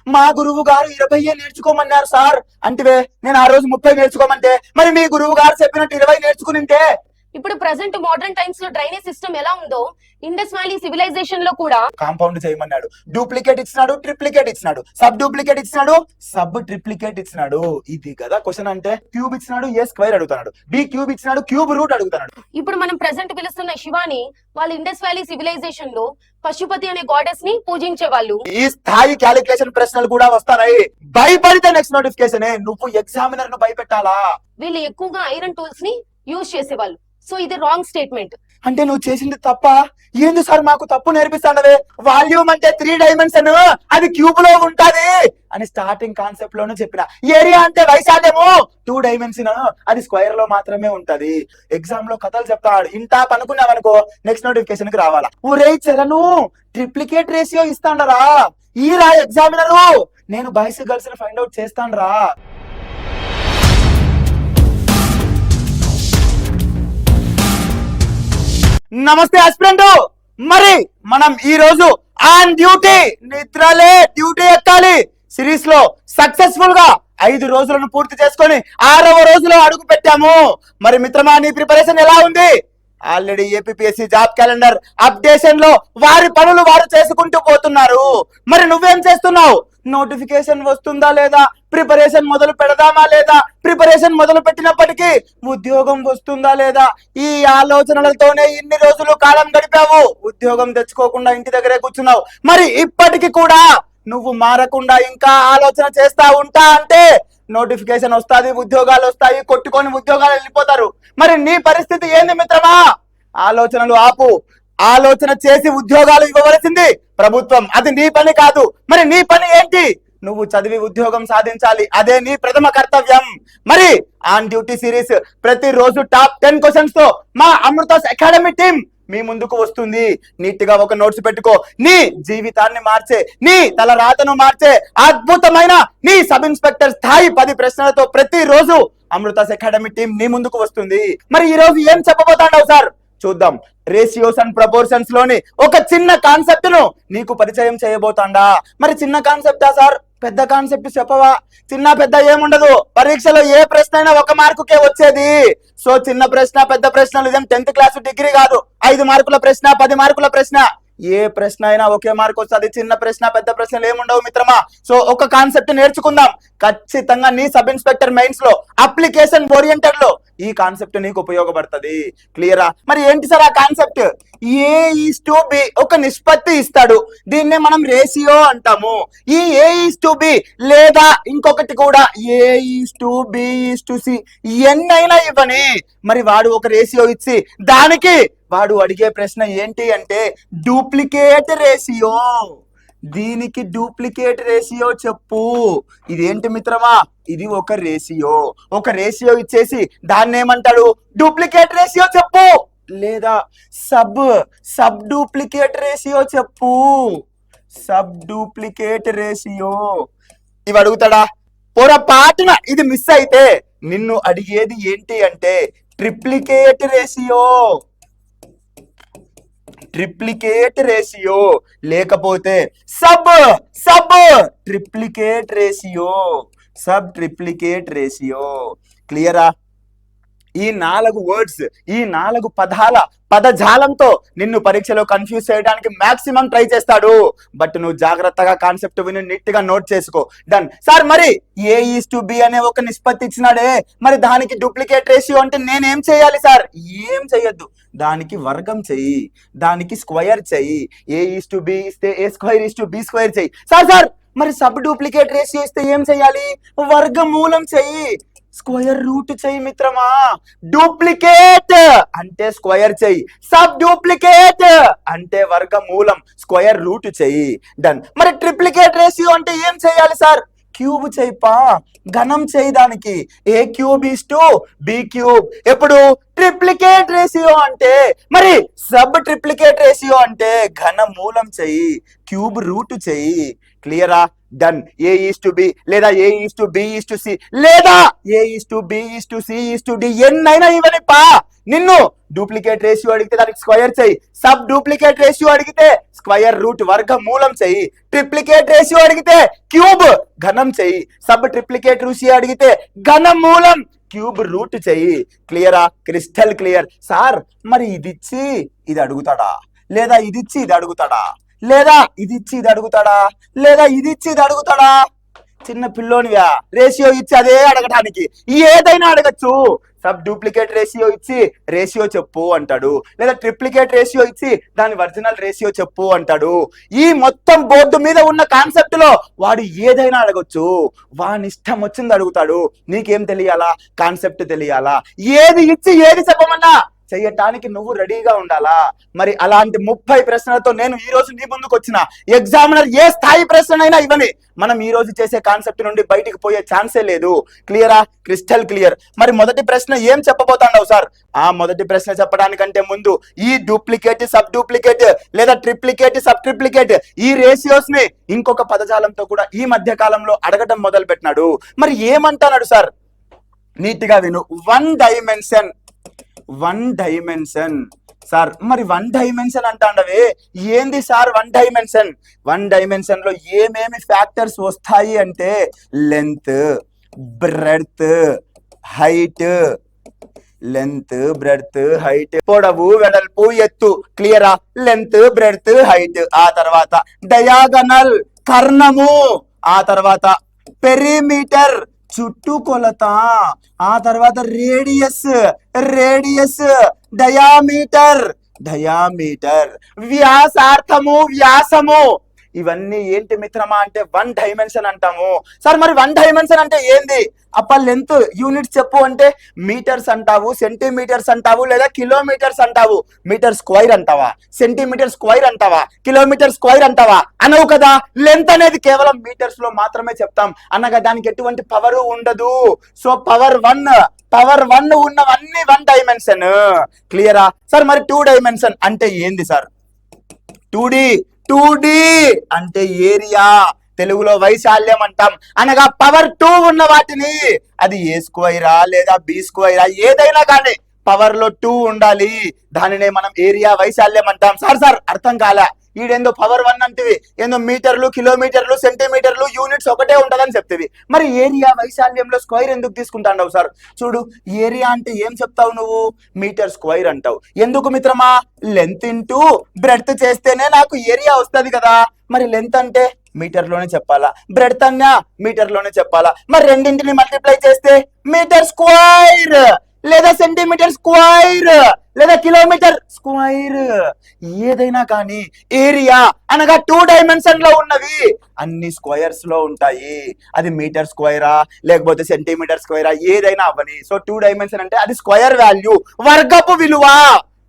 మా గురువు గారు 20 నేర్చుకోమన్నారు సార్ అంటే నేను ఆ రోజు 30 నేర్చుకోమంటే మరి మీ గురువు గారు చెప్పినట్టు 20 నేర్చుకునింటే. ఇప్పుడు ప్రెసెంట్ మోడర్న్ టైమ్స్ లో డ్రైనేజ్ సిస్టమ్ ఎలా ఉందో ఇండస్ వ్యాలీ సివిలైజేషన్ లో కూడా కాంపౌండ్ చేయమన్నాడు, డూప్లికేట్ ఇచ్చినాడు, ట్రిప్లికేట్ ఇచ్చినాడు, సబ్ డూప్లికేట్ ఇచ్చినాడు, సబ్ ట్రిప్లికేట్ ఇచ్చినాడు. ఇది కదా క్వశ్చన్ అంటే. క్యూబ్ ఇచ్చినాడు, ఏ స్క్వేర్ అడుగుతున్నాడు, బి క్యూబ్ ఇచ్చినాడు, క్యూబ్ రూట్ అడుగుతున్నాడు. ఇప్పుడు మనం ప్రెసెంట్ పిలుస్తున్న శివాని వాళ్ళ ఇండస్ వ్యాలీ సివిలైజేషన్ లో పశుపతి అనే గాడెస్ ని పూజించే వాళ్ళు. ఈ స్థాయి క్యాలిక్యులేషన్ ప్రశ్నలు కూడా వస్తాయి. భయపడితే నెక్స్ట్ నోటిఫికేషన్ నువ్వు ఎగ్జామినర్ ను భయపెట్టాలా. వీళ్ళు ఎక్కువగా ఐరన్ టూల్స్ ని యూజ్ చేసేవాళ్ళు. సో ఇది రాంగ్ స్టేట్మెంట్. అంటే నువ్వు చేసింది తప్ప. ఏంది సార్ మాకు తప్పు నేర్పిస్తాండవే. వాల్యూమ్ అంటే 3 డైమెన్షన్, అది క్యూబ్ లో ఉంటది అని స్టార్టింగ్ కాన్సెప్ట్ లోనే చెప్పిన. ఏరియా అంటే వైశాల్యము 2 డైమెన్షన్, అది స్క్వేర్ లో మాత్రమే ఉంటది. ఎగ్జామ్ లో కథలు చెప్తాడు. ఇంటా పనుకున్నావనుకో నెక్స్ట్ నోటిఫికేషన్ కి రావాలా. ఊరే చరణు ట్రిప్లికేట్ రేషియో ఇస్తాండరా ఈ రా ఎగ్జామినరు. నేను బాయ్స్ గర్ల్స్ ఫైండ్ అవుట్ చేస్తాండ్రా. నమస్తే ఆస్పిరెంట్. మరి మనం ఈ రోజు ఆన్ డ్యూటీ, నిద్రలే డ్యూటీ ఎక్కాలి సిరీస్ లో సక్సెస్ఫుల్ గా 5 రోజులను పూర్తి చేసుకొని 6వ రోజులో అడుగు పెట్టాము. మరి మిత్రమా నీ ప్రిపరేషన్ ఎలా ఉంది? Already APSC job calendar updation లో వారి పనులు వారు చేసుకుంటూ పోతున్నారు. మరి నువ్వేం చేస్తున్నావు? నోటిఫికేషన్ వస్తుందా లేదా, ప్రిపరేషన్ మొదలు పెడదామా లేదా, ప్రిపరేషన్ మొదలు పెట్టినప్పటికీ ఉద్యోగం వస్తుందా లేదా, ఈ ఆలోచనలతోనే ఇన్ని రోజులు కాలం గడిపావు. ఉద్యోగం తెచ్చుకోకుండా ఇంటి దగ్గరే కూర్చున్నావు. మరి ఇప్పటికి కూడా నువ్వు మారకుండా ఇంకా ఆలోచన చేస్తా ఉంటా అంటే నోటిఫికేషన్ వస్తాది, ఉద్యోగాలు వస్తాయి, కొట్టుకొని ఉద్యోగాలు వెళ్ళిపోతారు. మరి నీ పరిస్థితి ఏంది మిత్రమా? ఆలోచనలు ఆపు. ఆలోచన చేసి ఉద్యోగాలు ఇవ్వవలసింది ప్రభుత్వం, అది నీ పని కాదు. మరి నీ పని ఏంటి? నువ్వు చదివి ఉద్యోగం సాధించాలి, అదే నీ ప్రథమ కర్తవ్యం. మరి ఆన్ డ్యూటీ సిరీస్ ప్రతిరోజు టాప్ 10 క్వశ్చన్స్ తో మా అమృతాస్ అకాడమీ టీం మీ ముందుకు వస్తుంది. నీట్ గా ఒక నోట్స్ పెట్టుకో. నీ జీవితాన్ని మార్చే, నీ తల రాతను మార్చే అద్భుతమైన నీ సబ్ ఇన్స్పెక్టర్ స్థాయి 10 ప్రశ్నలతో ప్రతిరోజు అమృతాస్ అకాడమీ టీం నీ ముందుకు వస్తుంది. మరి ఈ రోజు ఏం చెప్పబోతాండవు సార్? చూద్దాం. రేషియోస్ అండ్ ప్రపోర్షన్స్ లోని ఒక చిన్న కాన్సెప్ట్ ను నీకు పరిచయం చేయబోతాండా. మరి చిన్న కాన్సెప్టా సార్, పెద్ద కాన్సెప్ట్ చెప్పవా? చిన్న పెద్ద ఏముండదు, పరీక్షలో ఏ ప్రశ్న అయినా 1 మార్కుకే వచ్చేది. సో చిన్న ప్రశ్న పెద్ద ప్రశ్నలు ఇదేం 10th క్లాస్ డిగ్రీ కాదు. 5 మార్కుల ప్రశ్న, 10 మార్కుల ప్రశ్న, ఏ ప్రశ్న అయినా ఒకే మార్కు వస్తుంది. చిన్న ప్రశ్న పెద్ద ప్రశ్నలు ఏముండవు మిత్రమా. సో ఒక కాన్సెప్ట్ నేర్చుకుందాం. ఖచ్చితంగా నీ సబ్ ఇన్స్పెక్టర్ మెయిన్స్ లో అప్లికేషన్ ఓరియంటెడ్ లో ఈ కాన్సెప్ట్ నీకు ఉపయోగపడుతుంది. క్లియరా? మరి ఏంటి సార్ ఆ కాన్సెప్ట్? A:B ఒక నిష్పత్తి ఇస్తాడు, దీన్నే మనం రేషియో అంటాము. ఈ A:B లేదా ఇంకొకటి కూడా A:B:C ఎన్నైనా ఇవ్వని, మరి వాడు ఒక రేషియో ఇచ్చి దానికి వాడు అడిగే ప్రశ్న ఏంటి అంటే డూప్లికేట్ రేషియో. దీనికి డూప్లికేట్ రేషియో చెప్పు. ఇదేంటి మిత్రమా? ఇది ఒక రేషియో. ఒక రేషియో ఇచ్చేసి దాన్ని ఏమంటాడు? డూప్లికేట్ రేషియో చెప్పు, లేదా సబ్ డూప్లికేట్ రేషియో చెప్పు. సబ్ డూప్లికేట్ రేషియో ఇవి అడుగుతాడా? పొరపాటున ఇది మిస్ అయితే నిన్ను అడిగేది ఏంటి అంటే ట్రిప్లికేట్ రేషియో. ట్రిప్లికేట్ రేషియో లేకపోతే sub triplicate ratio. Sub triplicate ratio. క్లియరా? ఈ 4 వర్డ్స్, ఈ 4 పదాల పదజాలంతో నిన్ను పరీక్షలో కన్ఫ్యూజ్ చేయడానికి మాక్సిమం ట్రై చేస్తాడు. బట్ నువ్వు జాగ్రత్తగా కాన్సెప్ట్ విని నీట్ గా నోట్ చేసుకో. Done sir. మరి A:B అనే ఒక నిష్పత్తి ఇచ్చినాడే, మరి దానికి డూప్లికేట్ రేషియో అంటే నేనేం చేయాలి సార్? ఏం చెయ్యొద్దు, దానికి వర్గం చెయ్యి, దానికి స్క్వేర్ చెయ్యి. A:B ఇస్తే A²B² చెయ్యి. సార్ మరి సబ్ డూప్లికేట్ రేషియో ఇస్తే ఏం చెయ్యాలి? వర్గమూలం చెయ్యి, స్క్వేర్ రూట్ చెయ్యి మిత్రమా. డూప్లికేట్ అంటే స్క్వేర్ చెయ్యి, సబ్ డూప్లికేట్ అంటే వర్గమూలం, స్క్వేర్ రూట్ చెయ్యి. డన్. మరి ట్రిప్లికేట్ రేషియో అంటే ఏం చేయాలి సార్? క్యూబ్ చెయ్యిపా, ఘనం చెయ్యి. దానికి A:3:B3. ఎప్పుడు ట్రిప్లికేట్ రేషియో అంటే, మరి సబ్ ట్రిప్లికేట్ రేషియో అంటే ఘన మూలం చెయ్యి, క్యూబ్ రూట్ చెయ్యి. క్లియరా? డన్. A:B లేదా A:B:C లేదా A:B:C:D ఎన్నైనా ఇవని పా, నిన్ను డూప్లికేట్ రేషియో అడిగితే దానికి స్క్వేర్ చెయ్యి, సబ్ డూప్లికేట్ రేషియో అడిగితే స్క్వేర్ రూట్ వర్గమూలం చెయ్యి, ట్రిప్లికేట్ రేషియో అడిగితే క్యూబ్ ఘనం చెయ్యి, సబ్ ట్రిప్లికేట్ రేషియో అడిగితే ఘనమూలం క్యూబ్ రూట్ చెయ్యి. క్లియరా? Crystal clear. సార్ మరి ఇది ఇచ్చి ఇది అడుగుతాడా, లేదా ఇది ఇచ్చి ఇది అడుగుతాడా, లేదా ఇది ఇచ్చి ఇది అడుగుతాడా, లేదా ఇది ఇచ్చి ఇది అడుగుతాడా? చిన్న పిల్లోనివా? రేషియో ఇచ్చి అదే అడగటానికి ఏదైనా అడగచ్చు. సబ్ డూప్లికేట్ రేషియో ఇచ్చి రేషియో చెప్పు అంటాడు, లేదా ట్రిప్లికేట్ రేషియో ఇచ్చి దాని ఒరిజినల్ రేషియో చెప్పు అంటాడు. ఈ మొత్తం బోర్డు మీద ఉన్న కాన్సెప్ట్ లో వాడు ఏదైనా అడగొచ్చు, వాని ఇష్టం వచ్చింది అడుగుతాడు. నీకేం తెలియాలా? కాన్సెప్ట్ తెలియాలా? ఏది ఇచ్చి ఏది చెప్పమన్నా చెయ్యటానికి నువ్వు రెడీగా ఉండాలా. మరి అలాంటి 30 ప్రశ్నలతో నేను ఈ రోజు నీ ముందుకు వచ్చిన. ఎగ్జామినర్ ఏ స్థాయి ప్రశ్నైనా ఇవ్వని, మనం ఈ రోజు చేసే కాన్సెప్ట్ నుండి బయటికి పోయే ఛాన్సే లేదు. క్లియరా? Crystal clear. మరి మొదటి ప్రశ్న ఏం చెప్పబోతాండవు సార్? ఆ మొదటి ప్రశ్న చెప్పడానికంటే ముందు ఈ డూప్లికేట్ సబ్ డూప్లికేట్ లేదా ట్రిప్లికేట్ సబ్ ట్రిప్లికేట్ ఈ రేషియోస్ ని ఇంకొక పదజాలంతో కూడా ఈ మధ్య కాలంలో అడగటం మొదలు పెట్టినాడు. మరి ఏమంటున్నాడు సార్? నీట్ గా విను. One dimension sir. మరి 1 డైమెన్షన్ అంటాండవే, ఏంది సార్ 1 డైమెన్షన్? 1 డైమెన్షన్ లో ఏమేమి ఫ్యాక్టర్స్ వస్తాయి అంటే length, breadth, height, length, breadth, height, పొడవు, వెడల్పు, ఎత్తు. క్లియరా? Length, breadth, height. ఆ తర్వాత డయాగనల్, కర్ణము. ఆ తర్వాత పెరిమీటర్, చుట్టుకొలత. ఆ తర్వాత రేడియస్, డయామీటర్, వ్యాసార్థము, వ్యాసము. ఇవన్నీ ఏంటి మిత్రమా అంటే 1 డైమెన్షన్ అంటాము. సార్ మరి 1 డైమెన్షన్ అంటే ఏంది? అప్ప లెంత్ యూనిట్స్ చెప్పు అంటే మీటర్స్ అంటావు, సెంటీమీటర్స్ అంటావు, లేదా కిలోమీటర్స్ అంటావు. మీటర్ స్క్వేర్ అంటావా, సెంటీమీటర్ స్క్వేర్ అంటావా, కిలోమీటర్ స్క్వేర్ అంటావా? అనవు కదా. లెంత్ అనేది కేవలం మీటర్స్ లో మాత్రమే చెప్తాం, అనగా దానికి ఎటువంటి పవర్ ఉండదు. సో పవర్ 1 ఉన్నవన్నీ 1 డైమెన్షన్. క్లియరా? సార్ మరి 2 డైమెన్షన్ అంటే ఏంది సార్? 2D అంటే ఏరియా, తెలుగులో వైశాల్యం అంటాం. అనగా పవర్ 2 ఉన్న వాటిని, అది ఏ స్క్వేరా లేదా బి స్క్వేరా ఏదైనా కానీ పవర్ లో 2 ఉండాలి. దానినే మనం ఏరియా, వైశాల్యం అంటాం. సార్ అర్థం కాలే, ఈడేందో పవర్ 1 అంటివి, ఏందో మీటర్లు, కిలోమీటర్లు, సెంటీమీటర్లు, యూనిట్స్ ఒకటే ఉంటదని చెప్తివి. మరి ఏరియా, వైశాల్యంలో స్క్వేర్ ఎందుకు తీసుకుంటావు సార్? చూడు, ఏరియా అంటే ఏం చెప్తావు నువ్వు? మీటర్ స్క్వేర్ అంటావు. ఎందుకు మిత్రమా? లెంత్ ఇంటూ బ్రెడ్త్ చేస్తేనే నాకు ఏరియా వస్తుంది కదా. మరి లెంత్ అంటే మీటర్ లోనే చెప్పాలా, బ్రెడ్త్ అన్నా మీటర్ లోనే చెప్పాలా. మరి రెండింటిని మల్టిప్లై చేస్తే మీటర్ స్క్వేర్, లేదా సెంటీమీటర్ స్క్వేర్, లేదా కిలోమీటర్ స్క్వేర్, ఏదైనా కానీ ఏరియా అనగా 2 డైమెన్షన్ లో ఉన్నవి అన్ని స్క్వేర్స్ లో ఉంటాయి. అది మీటర్ స్క్వేరా లేకపోతే సెంటీమీటర్ స్క్వేరా ఏదైనా అవ్వని. సో 2 డైమెన్షన్ అంటే అది స్క్వేర్ వాల్యూ, వర్గపు విలువ.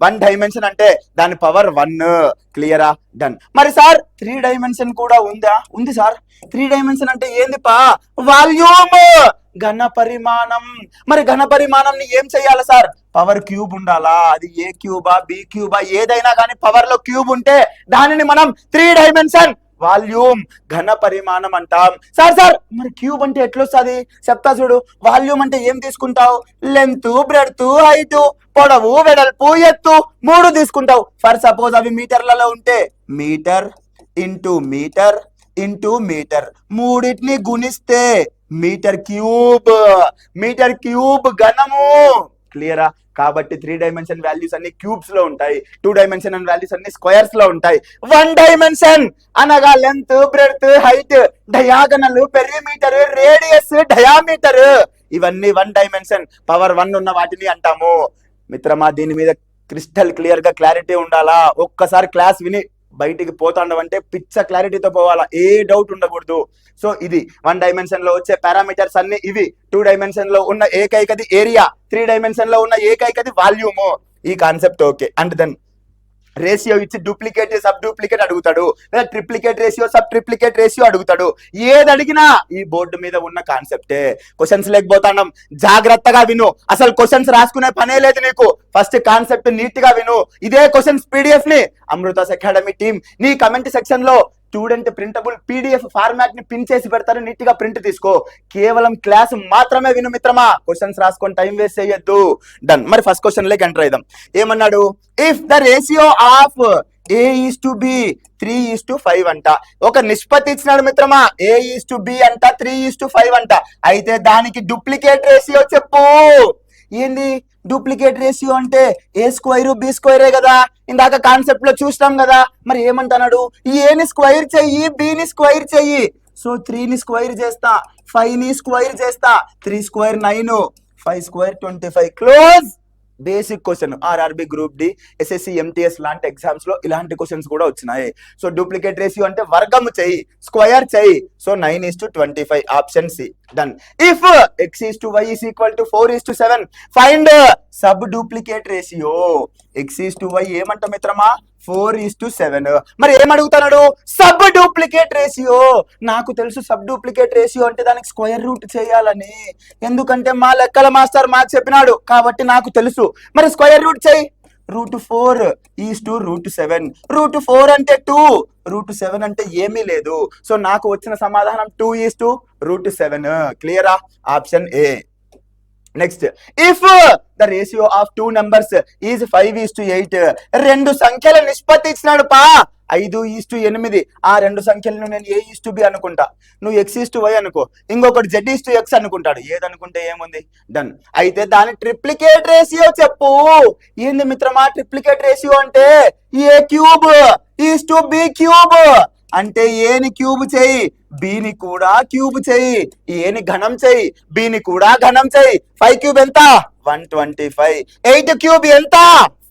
1 డైమెన్షన్ అంటే దాని పవర్ 1. క్లియరా? డన్. మరి సార్ 3 డైమెన్షన్ కూడా ఉందా? ఉంది సార్. 3 డైమెన్షన్ అంటే ఏంది పా? వాల్యూమ్, ఘన పరిమాణం. మరి ఘన పరిమాణం ని ఏం చెయ్యాలి సార్? పవర్ క్యూబ్ ఉండాలా. అది ఏ క్యూబా బి క్యూబా ఏదైనా కానీ పవర్ లో క్యూబ్ ఉంటే దానిని మనం 3 డైమెన్షన్ వాల్యూమ్, ఘన పరిమాణం అంటాం. సార్ మరి క్యూబ్ అంటే ఎట్లొస్తుంది చెప్తా చూడు. వాల్యూమ్ అంటే ఏం తీసుకుంటావు? లెంత్, బ్రెడ్త్, హైట్, పొడవు, వెడల్పు, ఎత్తు 3 తీసుకుంటావు. ఫర్ సపోజ్ అవి మీటర్లలో ఉంటే metre into metre into metre, మూడింటిని గుణిస్తే మీటర్ క్యూబ్ ఘనము. క్లియరా? కాబట్టి 3 డైమెన్షన్ వాల్యూస్ అన్ని క్యూబ్స్ లో ఉంటాయి, 2 డైమెన్షన్ వాల్యూస్ అన్ని స్క్వేర్స్ లో ఉంటాయి. 1 డైమెన్షన్ అనగా length, breadth, height, diagonal, perimeter, radius, diameter ఇవన్నీ 1 డైమెన్షన్, పవర్ 1 ఉన్న వాటిని అంటాము. మిత్రమా, దీని మీద క్రిస్టల్ క్లియర్ గా క్లారిటీ ఉండాలా. ఒక్కసారి క్లాస్ విని బయటికి పోతాండవంటే పిచ్చ క్లారిటీతో పోవాలా, ఏ డౌట్ ఉండకూడదు. సో ఇది 1 డైమెన్షన్ లో వచ్చే పారామీటర్స్ అన్ని ఇవి. 2 డైమెన్షన్ లో ఉన్న ఏకైకది ఏరియా, 3 డైమెన్షన్ లో ఉన్న ఏకైకది వాల్యూమ్. ఈ concept okay. And then ratio ఇచ్చి డూప్లికేట్ సబ్ డూప్లికేట్ అడుగుతాడు, లేదా triplicate ratio sub triplicate ratio అడుగుతాడు. ఏది అడిగినా ఈ బోర్డు మీద ఉన్న కాన్సెప్టే. క్వశ్చన్స్ లేకపోతాం, జాగ్రత్తగా విను. అసలు క్వశ్చన్స్ రాసుకునే పనే లేదు నీకు. ఫస్ట్ కాన్సెప్ట్ నీట్ గా విను. ఇదే క్వశ్చన్స్ పీడిఎఫ్ ని అమృతాస్ అకాడమీ టీం నీ కమెంట్ సెక్షన్ లో స్టూడెంట్ ప్రింటబుల్ పీడిఎఫ్ ఫార్మాట్ ని పిన్ చేసి పెడతారు, నీట్ గా ప్రింట్ తీసుకో. కేవలం క్లాస్ మాత్రమే విను మిత్రమా, క్వశ్చన్స్ రాసుకొని టైం వేస్ట్ చేయొద్దు. డన్. మరి ఫస్ట్ క్వశ్చన్ లేక ఎంటర్ అయిదాం. ఏమన్నాడు? If the ratio of A:B 3:5 అంట. ఒక నిష్పత్తి ఇచ్చినాడు మిత్రమా, A:B అంట 3:5 అంట. అయితే దానికి డూప్లికేట్ రేషియో చెప్పు. ఏంది డూప్లికేట్ రేషియో అంటే? A² B² కదా, ఇందాక కాన్సెప్ట్ లో చూసినాం కదా. మరి ఏమంటున్నాడు? ఏని స్క్వైర్ చెయ్యి, బిని స్క్వైర్ చెయ్యి. సో 3ని స్క్వైర్ చేస్తా, 5ని స్క్వైర్ చేస్తా, 3² 9, 5² 25. Close. Basic question RRB group D, SSC, MTS లాంటి ఎగ్జామ్స్ లో ఇలాంటి క్వశ్చన్స్ కూడా వచ్చినాయి. సో డూప్లికేట్ రేషియో అంటే వర్గము చెయ్యి, స్క్వయర్ చెయ్యి. So 9:25 option C. Done. If x:y = 4:7 find sub duplicate ratio. x:y ఏమంట మిత్రమా? 4:7. మరి ఏమడుగుతున్నాడు? Sub duplicate ratio. నాకు తెలుసు సబ్ డూప్లికేట్ రేషియో అంటే దానికి స్క్వేర్ రూట్ చేయాలని, ఎందుకంటే మా లెక్కల మాస్టర్ మాకు చెప్పినాడు కాబట్టి నాకు తెలుసు. మరి స్క్వేర్ రూట్ చేయి. √4:7. √4 అంటే 2, √7 అంటే ఏమీ లేదు. సో నాకు వచ్చిన సమాధానం 2:7. క్లియరా? Option A. Next, if the ratio of 2 numbers is 5:8. రెండు సంఖ్యల నిష్పత్తి ఇచ్చినాడు పా, 5:8. ఆ రెండు సంఖ్యలను నేను A:B అనుకుంటా, నువ్వు x:y అనుకో, ఇంకొకటి Z:x అనుకుంటాడు. ఏదనుకుంటే ఏముంది? డన్. అయితే దాని ట్రిప్లికేట్ రేషియో చెప్పు. ఏంది మిత్రమా ట్రిప్లికేట్ రేషియో అంటే? A³ అంటే ఏని క్యూబ్ చేయి, బిని కూడా క్యూబ్ చేయి, ఏని ఘనం చేయి, బిని కూడా ఘనం చేయి. 5³ ఎంత? 125. 8³ ఎంత?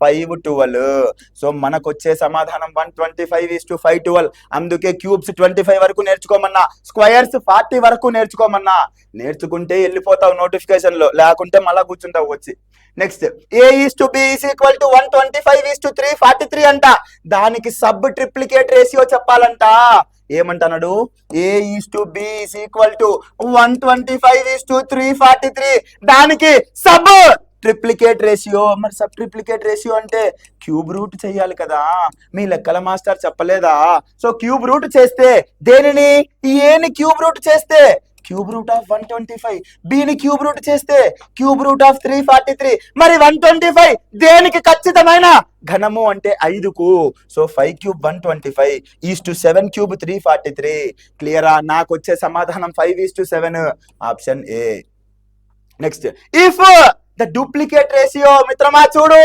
512. సో మనకు వచ్చే సమాధానం 125:512. అందుకే క్యూబ్స్ 25 వరకు నేర్చుకోమన్నా, స్క్వయర్స్ 40 వరకు నేర్చుకోమన్నా. నేర్చుకుంటే వెళ్ళిపోతావు నోటిఫికేషన్ లో, లేకుంటే మళ్ళా కూర్చుంటావు వచ్చి. నెక్స్ట్, A:B = 125:343 అంట. దానికి సబ్ ట్రిప్లికేట్ రేషియో చెప్పాలంట. ఏమంటున్నాడు? A:B = 125:343. దానికి సబ్ ట్రిప్లికేట్ రేషియో. మరి సబ్ ట్రిప్లికేట్ రేషియో అంటే క్యూబ్ రూట్ చేయాలి కదా, మీ లెక్కల మాస్టర్ చెప్పలేదా? సో క్యూబ్ రూట్ చేస్తే దేనిని? ఏని క్యూబ్ రూట్ చేస్తే క్యూబ్ రూట్ ఆఫ్ 125, బిని క్యూబ్ రూట్ చేస్తే క్యూబ్ రూట్ ఆఫ్ 343. మరి 125 దేనికి ఖచ్చితమైన ఘనము అంటే 5కు. సో 5³ 125:7³ 343. క్లియరా? నాకు వచ్చే సమాధానం 5:7. Option A. Next, if the duplicate ratio. మిత్రమా చూడు,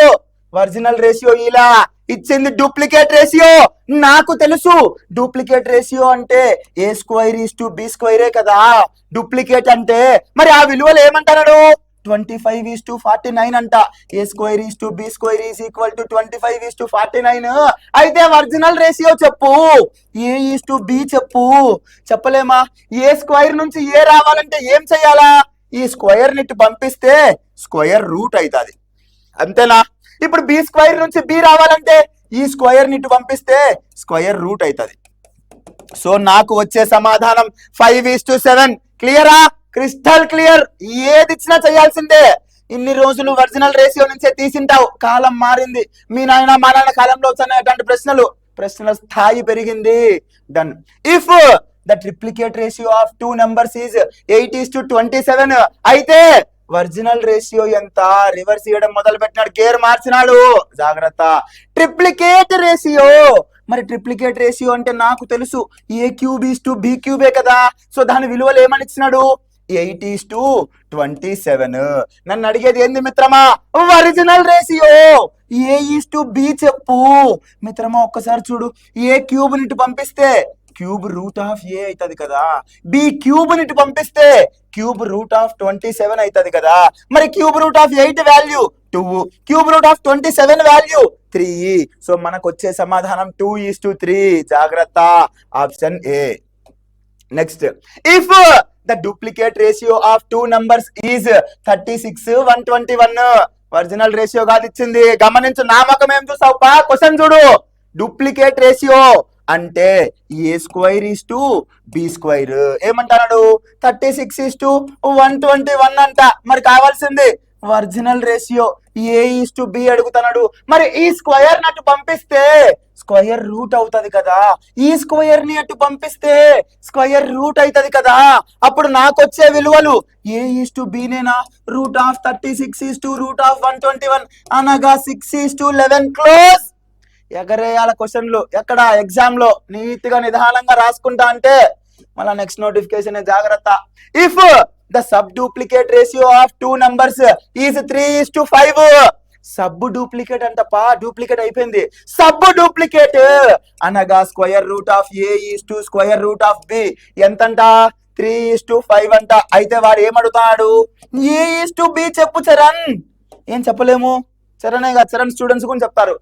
ఒరిజినల్ రేషియో ఇలా ఇచ్చింది, డూప్లికేట్ రేషియో నాకు తెలుసు. డూప్లికేట్ రేషియో అంటే A² B² కదా డూప్లికేట్ అంటే. మరి ఆ విలువలు ఏమంటున్నాడు? 25:49 అంట. A² B² = 25:49. అయితే ఒరిజినల్ రేషియో చెప్పు. A:B చెప్పు. చెప్పలేమా? A² నుంచి A రావాలంటే ఏం చెయ్యాలా? ఈ స్క్వేర్ ని పంపిస్తే స్క్వేర్ రూట్ అవుతుంది, అంతేనా? ఇప్పుడు B² నుంచి B రావాలంటే ఈ స్క్వేర్ ని పంపిస్తే స్క్వేర్ రూట్ అవుతుంది. సో నాకు వచ్చే సమాధానం 5:7. క్లియరా? Crystal clear. ఏది ఇచ్చినా చేయాల్సిందే. ఇన్ని రోజులు ఒరిజినల్ రేషియో నుంచే తీసింటావు, కాలం మారింది. మీ నాయన మా నాన్న కాలంలో వచ్చినటువంటి ప్రశ్నల స్థాయి పెరిగింది. Done. If the triplicate ratio of 2 numbers is 8:27. అయితే ఒరిజినల్ రేషియో ఎంత? రివర్స్ చేయడం మొదలు పెట్టినాడు, గేర్ మార్చినాడు. జాగ్రత్త. Triplicate ratio. మరి ట్రిప్లికేట్ రేషియో అంటే నాకు తెలుసు, A³ B³ కదా. సో దాని విలువలు ఏమని ఇచ్చినాడు? 8:27. నన్ను అడిగేది ఏంది మిత్రమా? Original ratio. A:B చెప్పు. మిత్రమా ఒక్కసారి చూడు, A³ ని పంపిస్తే క్యూబ్ రూట్ ఆఫ్ A అవుతుంది కదా, B³ ని పంపిస్తే క్యూబ్ రూట్ ఆఫ్ 27 అవుతుంది కదా. మరి cube root of 8 value 2, cube root of 27 value 3. So మనకు వచ్చే సమాధానం 2:3. జాగ్రత్త. Option A. Next, if the duplicate ratio of 2 numbers is 36:121. Original ratio కాదు ఇచ్చింది, గమనించు. నామకం ఏం చూసావుపా? క్వశ్చన్ చూడు. డూప్లికేట్ రేషియో అంటే A² B². ఏమంటున్నాడు? 36:121 అంట. మరి కావాల్సింది ఒరిజినల్ రేషియో A:B అడుగుతున్నాడు. మరి ఈ స్క్వయర్ నటు పంపిస్తే స్క్వయర్ రూట్ అవుతది కదా, ఈ స్క్వయర్ ని అటు పంపిస్తే స్క్వయర్ రూట్ అవుతది కదా. అప్పుడు నాకు వచ్చే విలువలు A:B నేనా, √36 √121 అనగా 6:11 క్లోజ్. ఎగరేయాల క్వశ్చన్లు ఎక్కడ ఎగ్జామ్ లో నీట్గా నిదానంగా రాసుకుంటా అంటే మళ్ళా నెక్స్ట్ నోటిఫికేషన్ జాగ్రత్త. If the sub duplicate ratio of two numbers is 3:5. Sub duplicate అంటపా, డూప్లికేట్ అయిపోయింది. సబ్ డూప్లికేట్ అనగా square root of square root of B ఎంతంట 3:5 అంట. అయితే వాడు ఏమడుగుతాడు, A:B చెప్పు చరణ్. ఏం చెప్పలేము, చరణ్ చరణ్ స్టూడెంట్స్ కూడా చెప్తారు.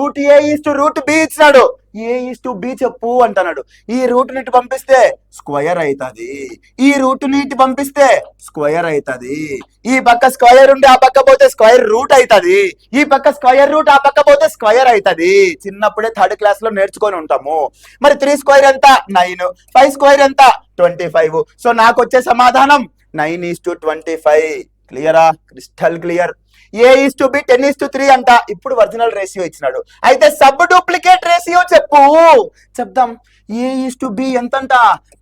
√A:√B ఇచ్చినాడు, A:B చెప్పు అంటున్నాడు. ఈ రూట్ నీటి పంపిస్తే స్క్వయర్ అవుతుంది, ఈ రూట్ నీటి పంపిస్తే స్క్వయర్ అవుతుంది. ఈ పక్క స్క్వయర్ ఉండి ఆ పక్క పోతే స్క్వయర్ రూట్ అవుతుంది, ఈ పక్క స్క్వయర్ రూట్ ఆ పక్క పోతే స్క్వయర్ అవుతుంది. చిన్నప్పుడే 3rd క్లాస్ లో నేర్చుకొని ఉంటాము. మరి 3 స్క్వైర్ ఎంత 9, 5 స్క్వైర్ ఎంత 25. సో నాకు వచ్చే సమాధానం 9:25. క్లియరా, క్రిస్టల్ క్లియర్. A:B 10:3 అంట. ఇప్పుడు ఒరిజినల్ రేషియో ఇచ్చినాడు. అయితే సబ్ డూప్లికేట్ రేషియో చెప్పు. చెప్దాం. A:B ఎంతంట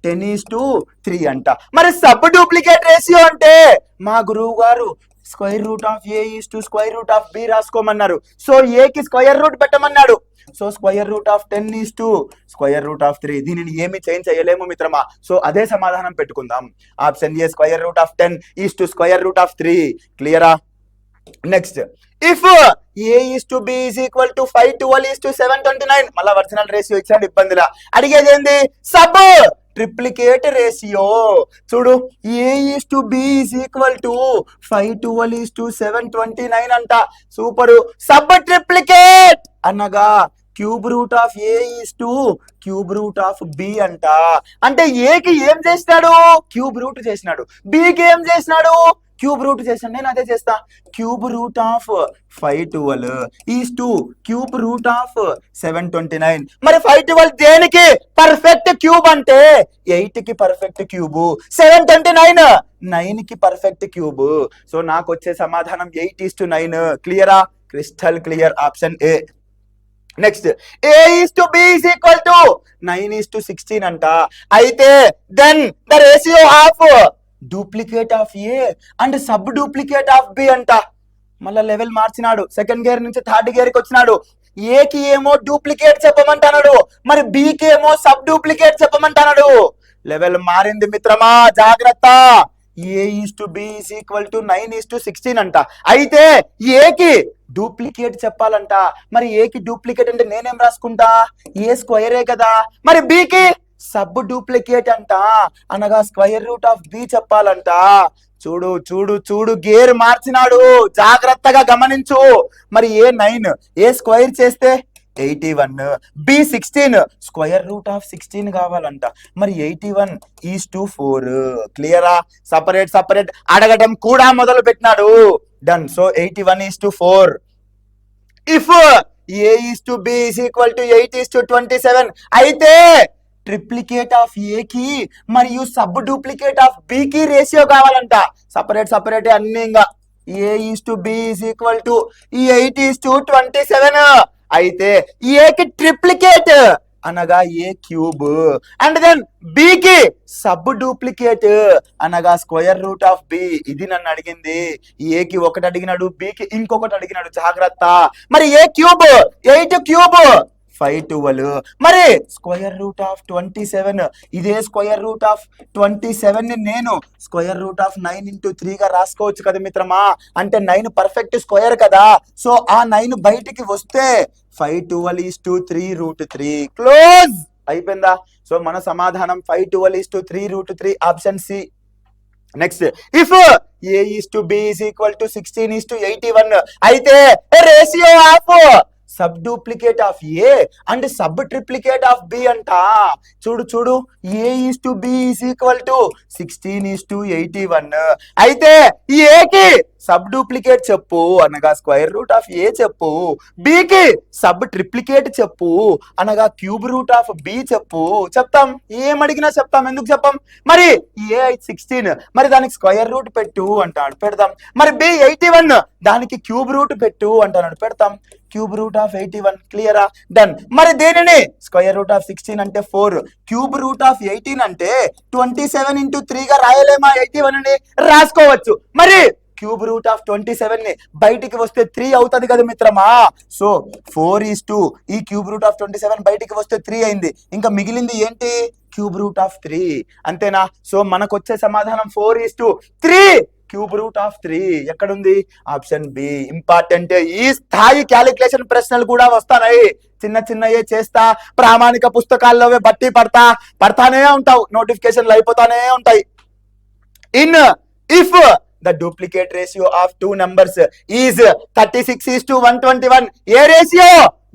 10:3 అంట. మరి సబ్ డూప్లికేట్ రేషియో అంటే మా గురువు గారు square root of square root of B రాసుకోమన్నారు. సో A కి స్క్వైర్ రూట్ పెట్టమన్నాడు. So square root of square root of 3. దీనిని ఏమి చేంజ్ చేయలేము మిత్రమా. సో అదే సమాధానం పెట్టుకుందాం. Option A square root of square root of 3. క్లియరా. Next, if A:B is equal to 5:12:729. మళ్ళా ఒరిజినల్ రేషియో ఇచ్చాడు, ఇబ్బందిలా. అడిగేది ఏంది, సబ్ ట్రిప్లికేట్ రేషియో. చూడు, A:B ఈజ్ ఈక్వల్ టు 5:12:729 అంట. సూపరు. సబ్ ట్రిప్లికేట్ అనగా cube root of A cube root of B అంట. అంటే ఏకి ఏం చేసినాడు, క్యూబ్ రూట్ చేసినాడు. బికి ఏం చేసినాడు, క్యూబ్ రూట్ చేసాను. నేను అదే చేస్తా. Cube root of 512 is to cube root of 729. మరి 512 దేనికి పర్ఫెక్ట్ క్యూబ్ అంటే 8 కి పర్ఫెక్ట్ క్యూబ్, 729 9 కి పర్ఫెక్ట్ క్యూబ్. సో నాకు వచ్చే సమాధానం 8:9. క్లియరా, crystal clear. Option A. Next, A:B is equal to 9:16 అంట. అయితే then the ratio of duplicate of A and sub duplicate of B అంట. మళ్ళా లెవెల్ మార్చినాడు. 2nd గేర్ నుంచి 3rd గేర్ కి వచ్చినాడు. A కి ఏమో డూప్లికేట్ చెప్పమంటున్నాడు, మరి B కి ఏమో సబ్ డూప్లికేట్ చెప్పమంటున్నాడు. లెవెల్ మారింది మిత్రమా, జాగ్రత్త. A:B ఈజ్ ఈక్వల్ టు 9:16 అంట. అయితే A కి డూప్లికేట్ చెప్పాలంట. మరి A కి డూప్లికేట్ అంటే నేనేం రాసుకుంటా, A స్క్వైరే కదా. మరి B కి సబ్ డూప్లికేట్ అంట, అనగా స్క్వైర్ రూట్ ఆఫ్ B చెప్పాలంట. చూడు చూడు చూడు, గేర్ మార్చినాడు, జాగ్రత్తగా గమనించు. మరి A9 A స్క్వైర్ చేస్తే 81, B 16 స్క్వైర్ రూట్ ఆఫ్ 16 కావాలంట. మరి 81:4. క్లియరా. సపరేట్ సపరేట్ అడగడం కూడా మొదలు పెట్టినాడు. Done. So 81:4. If A:B is equal to 8:27. అయితే ట్రిప్లికేట్ ఆఫ్ A కి మరియు సబ్ డూప్లికేట్ ఆఫ్ B కి రేషియో కావాలంట. సపరేట్ సపరేట్ అన్ని. ఇంకా A:B ఈజ్ ఈక్వల్ టు 8:27. అయితే A కి ట్రిప్లికేట్ అనగా A cube, and then B కి సబ్ డూప్లికేట్ అనగా స్క్వైర్ రూట్ ఆఫ్ B. ఇది నన్ను అడిగింది. A కి ఒకటి అడిగినాడు, B కి ఇంకొకటి అడిగినాడు. జాగ్రత్త. మరి A క్యూబ్ 8 క్యూబ్ 512. మరి స్క్వైర్ రూట్ ఆఫ్ 27, ఇదే స్క్వైర్ రూట్ ఆఫ్ 27 ని నేను స్క్వైర్ రూట్ ఆఫ్ 9:3 గా రాసుకోవచ్చు కదా మిత్రమా. అంటే 9 పర్ఫెక్ట్ స్క్వైర్ కదా. సో ఆ 9 బయటికి వస్తే 512:3 క్లోజ్ అయిపోయిందా. సో మన సమాధానం 512:3 option C. Next, if A:B is equal to 16:81. అయితే ratio of sub duplicate of A and sub triplicate of B అంట. చూడు చూడు, A is to B is equal to 16:81. అయితే ఈ ఏకి సబ్ డూప్లికేట్ చెప్పు అనగా స్క్వేర్ రూట్ ఆఫ్ ఏ చెప్పు, బికి సబ్ ట్రిప్లికేట్ చెప్పు అనగా క్యూబ్ రూట్ ఆఫ్ బి చెప్పు. చెప్తాం, ఏమడిగినా చెప్తాం, ఎందుకు చెప్పం? మరి ఏ 16, మరి దానికి స్క్వేర్ రూట్ పెట్టు అంటాడు, పెడతాం. మరి బి 81, దానికి క్యూబ్ రూట్ పెట్టు అంటాడు, పెడతాం. క్యూబ్ రూట్ ఆఫ్ 81, క్లియరా? డన్. మరి దేనిని స్క్వేర్ రూట్ ఆఫ్ 16 అంటే 4, క్యూబ్ రూట్ ఆఫ్ 18 అంటే 27 into 3 గా రాయలేమా? 81 ని రాసుకోవచ్చు. మరి క్యూబ్ రూట్ ఆఫ్ 27 ని బయటికి వస్తే 3 అవుతుంది కదా మిత్రమా. సో 4:2, ఈ క్యూబ్ రూట్ ఆఫ్ 27 బయటికి వస్తే 3 అయింది. ఇంకా మిగిలింది ఏంటి? క్యూబ్ రూట్ ఆఫ్ 3, అంతేనా? సో మనకు వచ్చే సమాధానం 4:3 క్యూబ్ రూట్ ఆఫ్ 3 ఎక్కడుంది? Option B. ఇంపార్టెంట్, ఈ స్థాయి క్యాలిక్యులేషన్ ప్రశ్నలు కూడా వస్తాయి. చిన్న చిన్నయే చేస్తా, ప్రామాణిక పుస్తకాల్లో బట్టి పడతానే ఉంటావు, నోటిఫికేషన్లు అయిపోతానే ఉంటాయి. If the duplicate ratio of two numbers is 36:121, ఏ రేషియో?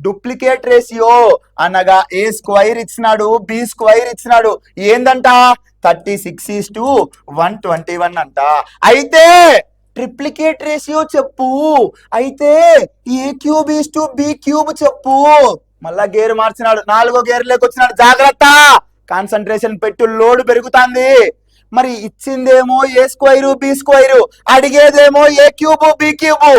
డూప్లికేట్ రేషియో అనగా ఏ స్క్వైర్ ఇచ్చినాడు, బి స్క్వైర్ ఇచ్చినాడు, ఏందంట? 36:121 అంట. అయితే ట్రిప్లికేట్ రేషియో చెప్పు, అయితే A cube is to B cube చెప్పు. మళ్ళా గేర్ మార్చినాడు, 4వ గేర్లోకి వచ్చినాడు, జాగ్రత్త, కాన్సన్ట్రేషన్ పెట్టు, లోడ్ పెరుగుతాంది. మరి ఇచ్చిందేమో ఏ స్క్వైరు బి స్క్వైరు, అడిగేదేమో ఏ క్యూబు బి క్యూబు.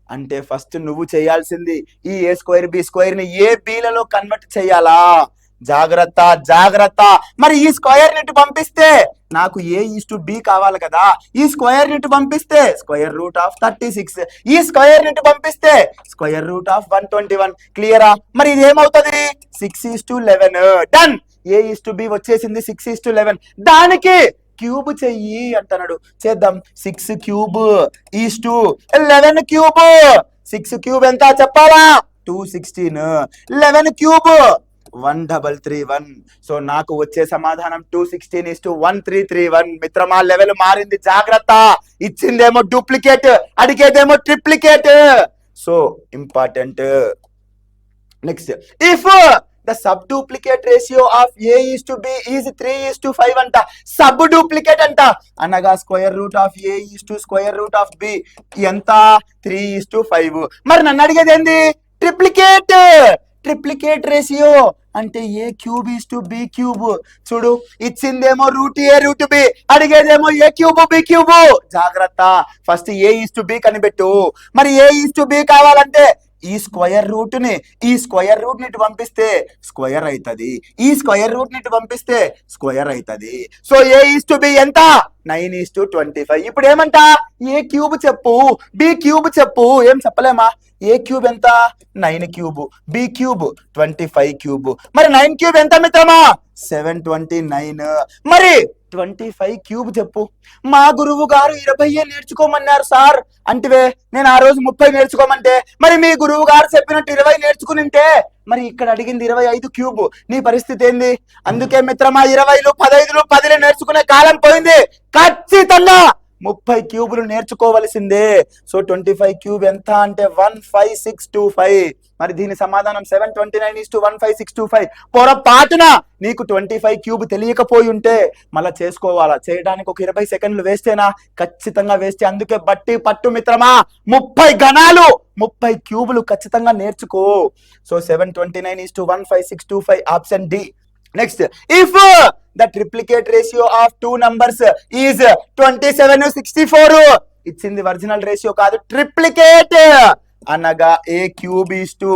అంటే ఫస్ట్ నువ్వు చేయాల్సింది ఈ ఏ స్క్వైర్ బి స్క్వైర్ ని ఏ బిలలో కన్వర్ట్ చేయాలా. జాగ్రత్త జాగ్రత్త. మరి ఈ స్క్వైర్ ని పంపిస్తే నాకు ఏ ఈస్ టు బి కావాలి కదా, ఈ స్క్వైర్ ని పంపిస్తే స్క్వైర్ రూట్ ఆఫ్ 36, ఈ స్క్వైర్ ని పంపిస్తే స్క్వైర్ రూట్ ఆఫ్ 121. క్లియరా? మరి ఇది ఏమవుతుంది? 6:11. Done. A is to B వచ్చేసింది 6:11. దానికి క్యూబ్ చెయ్యి అంటున్నాడు, చేద్దాం. 6 cube is to 11 cube. 6 cube ఎంత చెప్పాలా? 216. 11 క్యూబ్ 1331. సో నాకు వచ్చే సమాధానం 216:1331. మిత్రమా, లెవెల్ మారింది, జాగ్రత్త. ఇచ్చిందేమో డూప్లికేట్, అడిగేదేమో triplicate. So important. Next, if the sub duplicate ratio of a is to b is 3:5 అంట. సబ్ డూప్లికేట్ అంట అనగా square root of a is to square root of b ఎంత? 3:5. మరి నన్ను అడిగేది ఏంది? ట్రిప్లికేట్. ట్రిప్లికేట్ రేషియో అంటే A cube is to B cube. చూడు, ఇచ్చిందేమో రూట్ ఏ రూట్ బి, అడిగేదేమో ఏ క్యూబ్ బి క్యూబ్. జాగ్రత్త, first A is to B కనిపెట్టు. మరి ఏ ఈస్ టు బి కావాలంటే ఈ స్క్వేర్ రూట్ ని పంపిస్తే స్క్వేర్ అవుతుంది, ఈ స్క్వేర్ రూట్ ని పంపిస్తే స్క్వేర్ అవుతుంది. So A is to B ఎంత? 9:25. ఇప్పుడు ఏమంట? ఏ క్యూబ్ చెప్పు, బి క్యూబ్ చెప్పు. ఏం చెప్పలేమా? ఏ క్యూబ్ ఎంత? 9 క్యూబ్, బి క్యూబ్ 25 క్యూబ్. మరి 9 క్యూబ్ ఎంత మిత్రమా? 729. మరి 25 క్యూబ్ చెప్పు. మా గురువు గారు 20 నేర్చుకోమన్నారు సార్ అంటే నేను ఆ రోజు 30 నేర్చుకోమంటే, మరి మీ గురువు గారు చెప్పినట్టు 20 నేర్చుకునింటే మరి ఇక్కడ అడిగింది 25 క్యూబ్, నీ పరిస్థితి ఏంది? అందుకే మిత్రమా, 20లు 15లు 10లు నేర్చుకునే కాలం పోయింది. ఖచ్చితంగా 30 క్యూబులు నేర్చుకోవలసిందే. సో 25 క్యూబ్ ఎంత అంటే 15625. మరి దీని సమాధానం 729:15625. పొరపాటున నీకు 25 క్యూబ్ తెలియకపోయి ఉంటే మళ్ళా చేసుకోవాలా, చేయడానికి ఒక 20 సెకండ్లు వేస్తేనా? ఖచ్చితంగా వేస్తే. అందుకే బట్టి పట్టు మిత్రమా, 30 గణాలు 30 క్యూబులు ఖచ్చితంగా నేర్చుకో. So 729:15625 option D. Next, if the triplicate ratio of two numbers is 27:64. ఇచ్చింది ఒరిజినల్ రేషియో కాదు, ట్రిప్లికేట్ అనగా A cube is to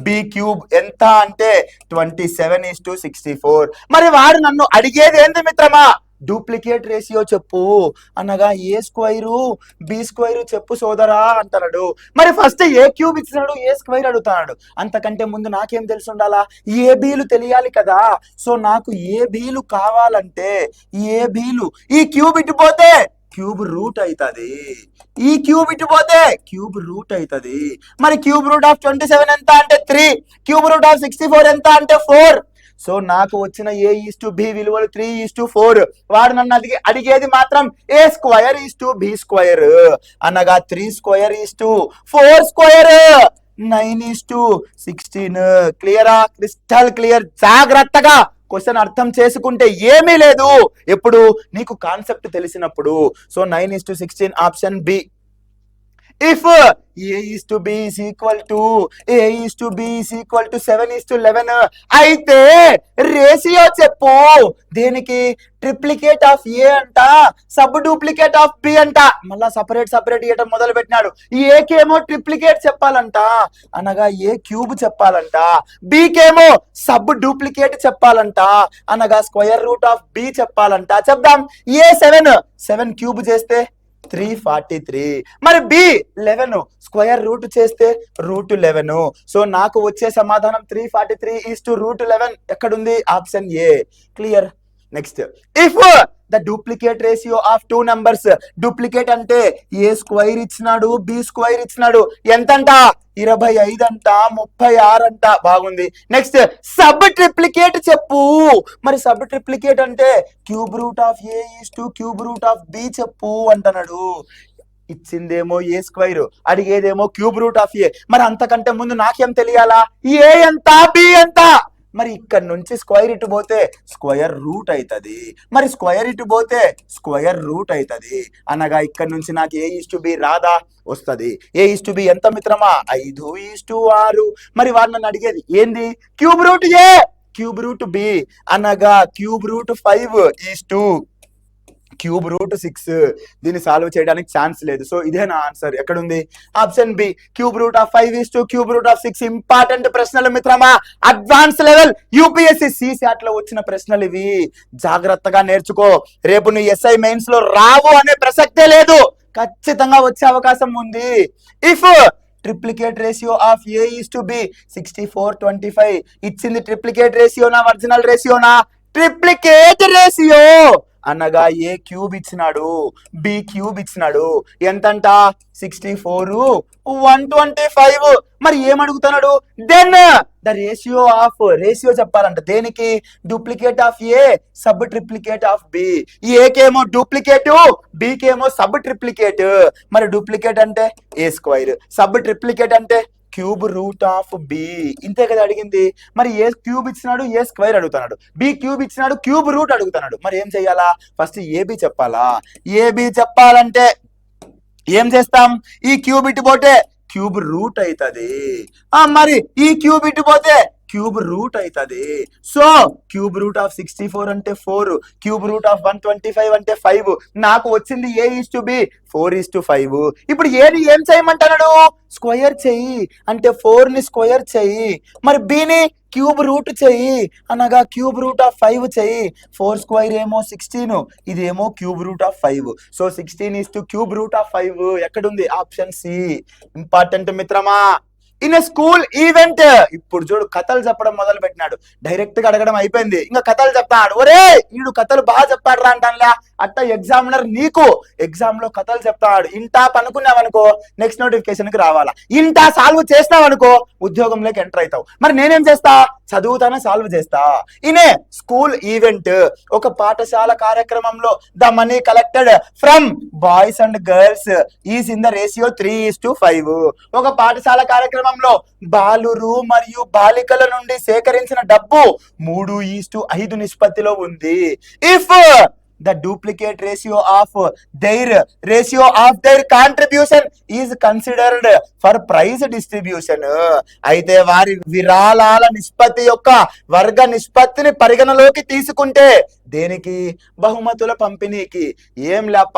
B cube ఎంత అంటే 27:64. మరి వాడు నన్ను అడిగేది ఏంది మిత్రమా? డూప్లికేట్ రేషియో చెప్పు అనగా ఏ స్క్వైరు బి స్క్వైరు చెప్పు సోదరా అంటున్నాడు. మరి ఫస్ట్ ఏ క్యూబ్ ఇచ్చినాడు, ఏ స్క్వైర్ అడుగుతున్నాడు. అంతకంటే ముందు నాకేం తెలిసి ఉండాలా? ఏ బీలు తెలియాలి కదా. సో నాకు ఏ బీలు కావాలంటే ఏ బీలు, ఈ క్యూబ్ ఇటుపోతే క్యూబ్ రూట్ అవుతుంది, ఈ క్యూబ్ ఇటుపోతే క్యూబ్ రూట్ అవుతుంది. మరి క్యూబ్ రూట్ ఆఫ్ 27 ఎంత అంటే 3, క్యూబ్ రూట్ ఆఫ్ 64 ఎంత అంటే 4. సో నాకు వచ్చిన ఏ ఈస్ టు బి విలువలు 3:4. వాడు నన్ను అడిగేది మాత్రం A square is to B square అనగా 3 స్క్వైర్ ఈస్ టు 4 స్క్వైర్. 9:16. క్లియరా? Crystal clear. జాగ్రత్తగా క్వశ్చన్ అర్థం చేసుకుంటే ఏమీ లేదు ఎప్పుడు నీకు కాన్సెప్ట్ తెలిసినప్పుడు. So 9:16 option B. If A is to B is equal to 7:11 అయితే రేషియో చెప్పు. దేనికి? ట్రిప్లికేట్ ఆఫ్ ఏ అంట, సబ్ డూప్లికేట్ ఆఫ్ బి అంట. మళ్ళా సపరేట్ ఇయటం మొదలు పెట్టినాడు. ఏకేమో ట్రిప్లికేట్ చెప్పాలంట, అనగా ఏ క్యూబ్ చెప్పాలంట. బికేమో సబ్ డూప్లికేట్ చెప్పాలంట, అనగా స్క్వేర్ రూట్ ఆఫ్ బి చెప్పాలంట. చెప్దాం. ఏ 7 క్యూబ్ చేస్తే 343. మరి బి 11 స్క్వేర్ రూట్ చేస్తే √11. సో నాకు వచ్చే సమాధానం 343 ఎక్కడుంది? Option A. Clear. Next, if the duplicate ratio of 2 numbers, duplicate అంటే ఏ స్క్వేర్ ఇచ్చినాడు, బి స్క్వేర్ ఇచ్చినాడు. ఎంతంట? 25 అంట, 36 అంట. బాగుంది. నెక్స్ట్, సబ్ ట్రిప్లికేట్ చెప్పు. మరి సబ్ ట్రిప్లికేట్ అంటే cube root of A is to cube root of B చెప్పు అంటున్నాడు. ఇచ్చిందేమో ఏ స్క్వేర్, అడిగేదేమో క్యూబ్ రూట్ ఆఫ్ ఏ. మరి అంతకంటే ముందు నాకేం తెలియాలా? ఏ ఎంత, బి ఎంత? మరి ఇక్కడ నుంచి స్క్వేర్ ఇటు పోతే స్క్వేర్ రూట్ అవుతుంది, మరి స్క్వేర్ ఇటు పోతే స్క్వేర్ రూట్ అవుతుంది. అనగా ఇక్కడ నుంచి నాకు A:B రాదా? వస్తుంది. A:B ఎంత మిత్రమా? 5:6. మరి వాడు నన్ను అడిగేది ఏంది? క్యూబ్ రూట్ ఏ, క్యూబ్ రూట్ బి, అనగా క్యూబ్ రూట్ 5:2 క్యూబ్ రూట్ 6. దీన్ని సాల్వ్ చేయడానికి ఛాన్స్ లేదు. సో ఇదే నా ఆన్సర్. ఎక్కడుంది? Option B. Cube root of 5:2 cube root of 6. Important ప్రశ్నలు మిత్రమా, అడ్వాన్స్ లెవెల్ యూపీఎస్సీ CSAT లో వచ్చిన ప్రశ్నలు ఇవి. జాగ్రత్తగా నేర్చుకో. రేపు నీ SI మెయిన్స్ లో రావు అనే ప్రసక్తే లేదు, ఖచ్చితంగా వచ్చే అవకాశం ఉంది. If triplicate ratio of A:B 64:25 ఇచ్చింది. ట్రిప్లికేట్ రేషియోనా, ఒరిజినల్ రేషియోనా? ట్రిప్లికేట్ రేషియో, అనగా ఏ క్యూబ్ ఇచ్చినాడు, బి క్యూబ్ ఇచ్చినాడు. ఎంతంట? 64, 125. మరి ఏమడుగుతున్నాడు? Then the ratio of, ratio చెప్పాలంట. దేనికి? Duplicate of A, sub triplicate of B. ఏకేమో డూప్లికేట్, బికేమో సబ్ ట్రిప్లికేట్. మరి డూప్లికేట్ అంటే ఏ స్క్వేర్, సబ్ ట్రిప్లికేట్ అంటే క్యూబ్ రూట్ ఆఫ్ బి. ఇంతే కదా అడిగింది. మరి ఏ క్యూబ్ ఇచ్చినాడు, ఏ స్క్వేర్ అడుగుతున్నాడు. బి క్యూబ్ ఇచ్చినాడు, క్యూబ్ రూట్ అడుగుతున్నాడు. మరి ఏం చెయ్యాలా? ఫస్ట్ ఏబి చెప్పాలా. ఏబి చెప్పాలంటే ఏం చేస్తాం? ఈ క్యూబ్ ఇటు పోతే క్యూబ్ రూట్ అవుతుంది, మరి ఈ క్యూబ్ ఇటు పోతే క్యూబ్ రూట్ అవుతుంది. సో క్యూబ్ రూట్ ఆఫ్ 64 అంటే 4, క్యూబ్ రూట్ ఆఫ్ 125 అంటే 5. నాకు వచ్చింది A:B 4:5. ఇప్పుడు ఏది ఏం చేయమంటున్నాడు? స్క్వేర్ చెయ్యి అంటే 4ని స్క్వేర్ చెయ్యి. మరి బిని క్యూబ్ రూట్ చెయ్యి, అనగా క్యూబ్ రూట్ ఆఫ్ 5 చెయ్యి. 4 స్క్వేర్ ఏమో 16, ఇదేమో cube root of 5. So 16 cube root of 5 ఎక్కడుంది? Option C. ఇంపార్టెంట్ మిత్రమా. In school event. ఇప్పుడు చూడు, కథలు చెప్పడం మొదలు పెట్టినాడు. డైరెక్ట్ గా అడగడం అయిపోయింది, ఇంకా కథలు చెప్తాడు. ఒరే వీడు కథలు బాగా చెప్తాడు రా అంటానులే. అట్ట ఎగ్జామినర్ నీకు ఎగ్జామ్ లో కథలు చెప్తాడు. ఇంటా పనుకున్నావనుకో నెక్స్ట్ నోటిఫికేషన్ కి రావాలా. ఇంటా సాల్వ్ చేస్తావనుకో ఉద్యోగంలోకి ఎంటర్ అవుతావు. మరి నేనేం చేస్తా? చదువుతానే సాల్వ్ చేస్తా. ఇనే స్కూల్ ఈవెంట్, ఒక పాఠశాల కార్యక్రమంలో the money collected from boys and girls is in the ratio 3:5. ఒక పాఠశాల కార్యక్రమంలో బాలురు మరియు బాలికల నుండి సేకరించిన డబ్బు 3:5 నిష్పత్తిలో ఉంది. If the duplicate ratio of their contribution is considered for prize distribution. అయితే వారి విరాళాల నిష్పత్తి యొక్క వర్గ నిష్పత్తిని పరిగణలోకి తీసుకుంటే దేనికి? బహుమతుల పంపిణీకి. ఏం లేప,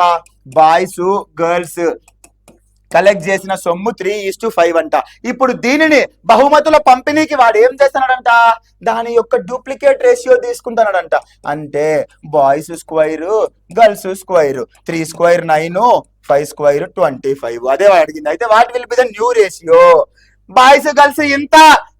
బాయ్స్ గర్ల్స్ కలెక్ట్ చేసిన సొమ్ము 3:5 అంట. ఇప్పుడు దీనిని బహుమతుల పంపిణీకి వాడు ఏం చేస్తున్నాడంట? దాని యొక్క డూప్లికేట్ రేషియో తీసుకుంటున్నాడంట. అంటే boys square, girls square. 3 square 9, 5 square 25. అదే అడిగింది. అయితే what will be the new ratio? Boys girls ఇంత,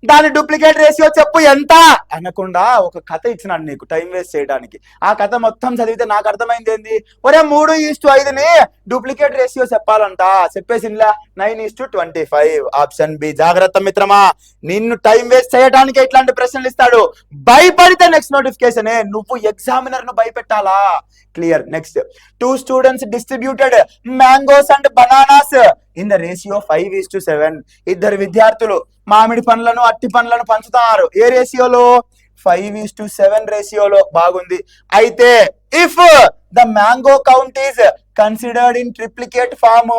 దాని డూప్లికేట్ రేషియో చెప్పు ఎంత అనకుండా ఒక కథ ఇచ్చినాడు నీకు టైం వేస్ట్ చేయడానికి. ఆ కథ మొత్తం చదివితే నాకు అర్థమైంది ఏంది? ఒరే 3:5ని డూప్లికేట్ రేషియో చెప్పాలంట. చెప్పేసిందిలా 9:25. Option B. జాగ్రత్త మిత్రమా, నిన్ను టైం వేస్ట్ చేయడానికి ఇట్లాంటి ప్రశ్నలు ఇస్తాడు. భయపడితే నెక్స్ట్ నోటిఫికేషన్ నువ్వు ఎగ్జామినర్ ను భయపెట్టాలా. Clear. Next, 2 students distributed mangoes and bananas in the ratio 5:7. ఇద్దరు విద్యార్థులు మామిడి పండ్లను అట్టి పండ్లను పంచుతారు ఏ రేషియోలో 5:7 రేషియోలో. బాగుంది. అయితే if the mango count is considered in triplicate form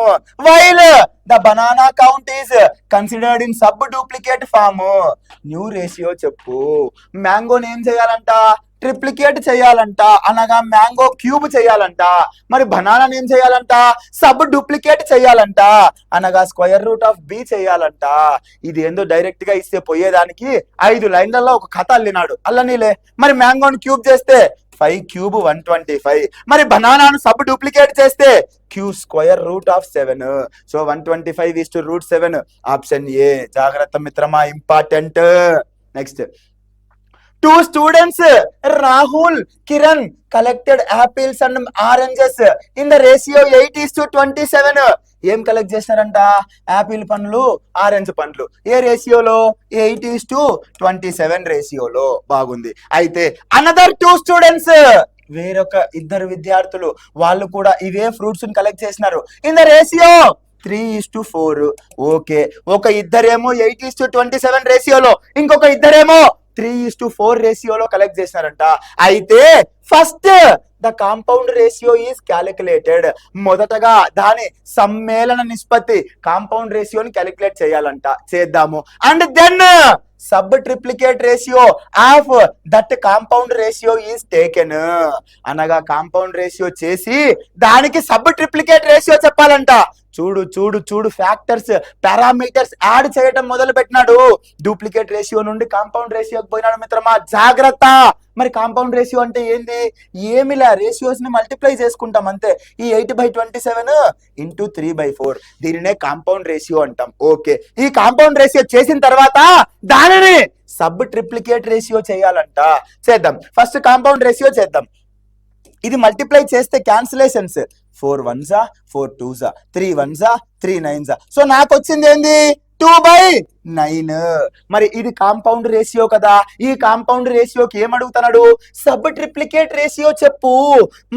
while the banana count is considered in sub duplicate form. New ratio చెప్పు. మ్యాంగోని ఏం చేయాలంట ట్రిప్లికేట్ చేయాలంట, అనగా మ్యాంగో క్యూబ్ చేయాలంట. మరి బనానా ఏం చేయాలంట సబ్ డూప్లికేట్ చేయాలంట, అనగా స్క్వేర్ రూట్ ఆఫ్ బి చేయాలంట. ఇది ఏందో డైరెక్ట్ గా ఇస్తే పోయేదానికి 5 లైన్లలో ఒక కథ అల్లినాడు. అల్లనీలే. మరి మ్యాంగోని క్యూబ్ చేస్తే 5 క్యూబ్ 125. మరి బనానాను సబ్ డూప్లికేట్ చేస్తే Q square root of 7. So 125:7. Option A. జాగ్రత్త మిత్రమా, important. Next, 2 students Rahul, Kiran collected apples and oranges in the ratio 8:27. ఏం కలెక్ట్ చేస్తారంట యాపిల్ పండ్లు ఆరెంజ్ పండ్లు ఏ రేషియోలో 8:27 రేషియోలో. బాగుంది. అయితే అనదర్ 2 students వేరొక ఇద్దరు విద్యార్థులు వాళ్ళు కూడా ఇవే ఫ్రూట్స్ కలెక్ట్ చేసినారు ఇన్ ద రేషియో 3:4. ఓకే, ఒక ఇద్దరేమో 8:27 రేషియోలో, ఇంకొక ఇద్దరేమో 3:4 రేషియోలో కలెక్ట్ చేసినారంట. అయితే first the compound ratio is calculated. మొదటగా దాని సమ్మేళన నిష్పత్తి కాంపౌండ్ రేషియోని క్యాలిక్యులేట్ చేయాలంట. చేద్దాము. And then sub triplicate ratio of that compound ratio is taken, అనగా కాంపౌండ్ రేషియో చేసి దానికి సబ్ ట్రిప్లికేట్ రేషియో చెప్పాలంట. చూడు చూడు చూడు, ఫ్యాక్టర్స్ పారామీటర్స్ యాడ్ చేయడం మొదలు పెట్టినాడు. డూప్లికేట్ రేషియో నుండి కాంపౌండ్ రేషియోకి పోయినాడు మిత్రమా, జాగ్రత్త. మరి కాంపౌండ్ రేషియో అంటే ఏంది? ఏమిలా రేషియోస్ ని మల్టిప్లై చేసుకుంటాం అంతే. ఈ 8/27 ఇంటూ 3/4 దీనినే కాంపౌండ్ రేషియో అంటాం. ఓకే, ఈ కాంపౌండ్ రేషియో చేసిన తర్వాత దానిని సబ్ ట్రిప్లికేట్ రేషియో చేయాలంట. చేద్దాం. ఫస్ట్ కాంపౌండ్ రేషియో చేద్దాం. ఇది మల్టిప్లై చేస్తే cancellations 4 1s 4 2s 3 1s 3 9s. So నాకు వచ్చింది ఏంది 2/9. మరి ఇది కాంపౌండ్ రేషియో కదా. ఈ కాంపౌండ్ రేషియోకి ఏమడుగుతున్నాడు? సబ్ ట్రిప్లికేట్ రేషియో చెప్పు.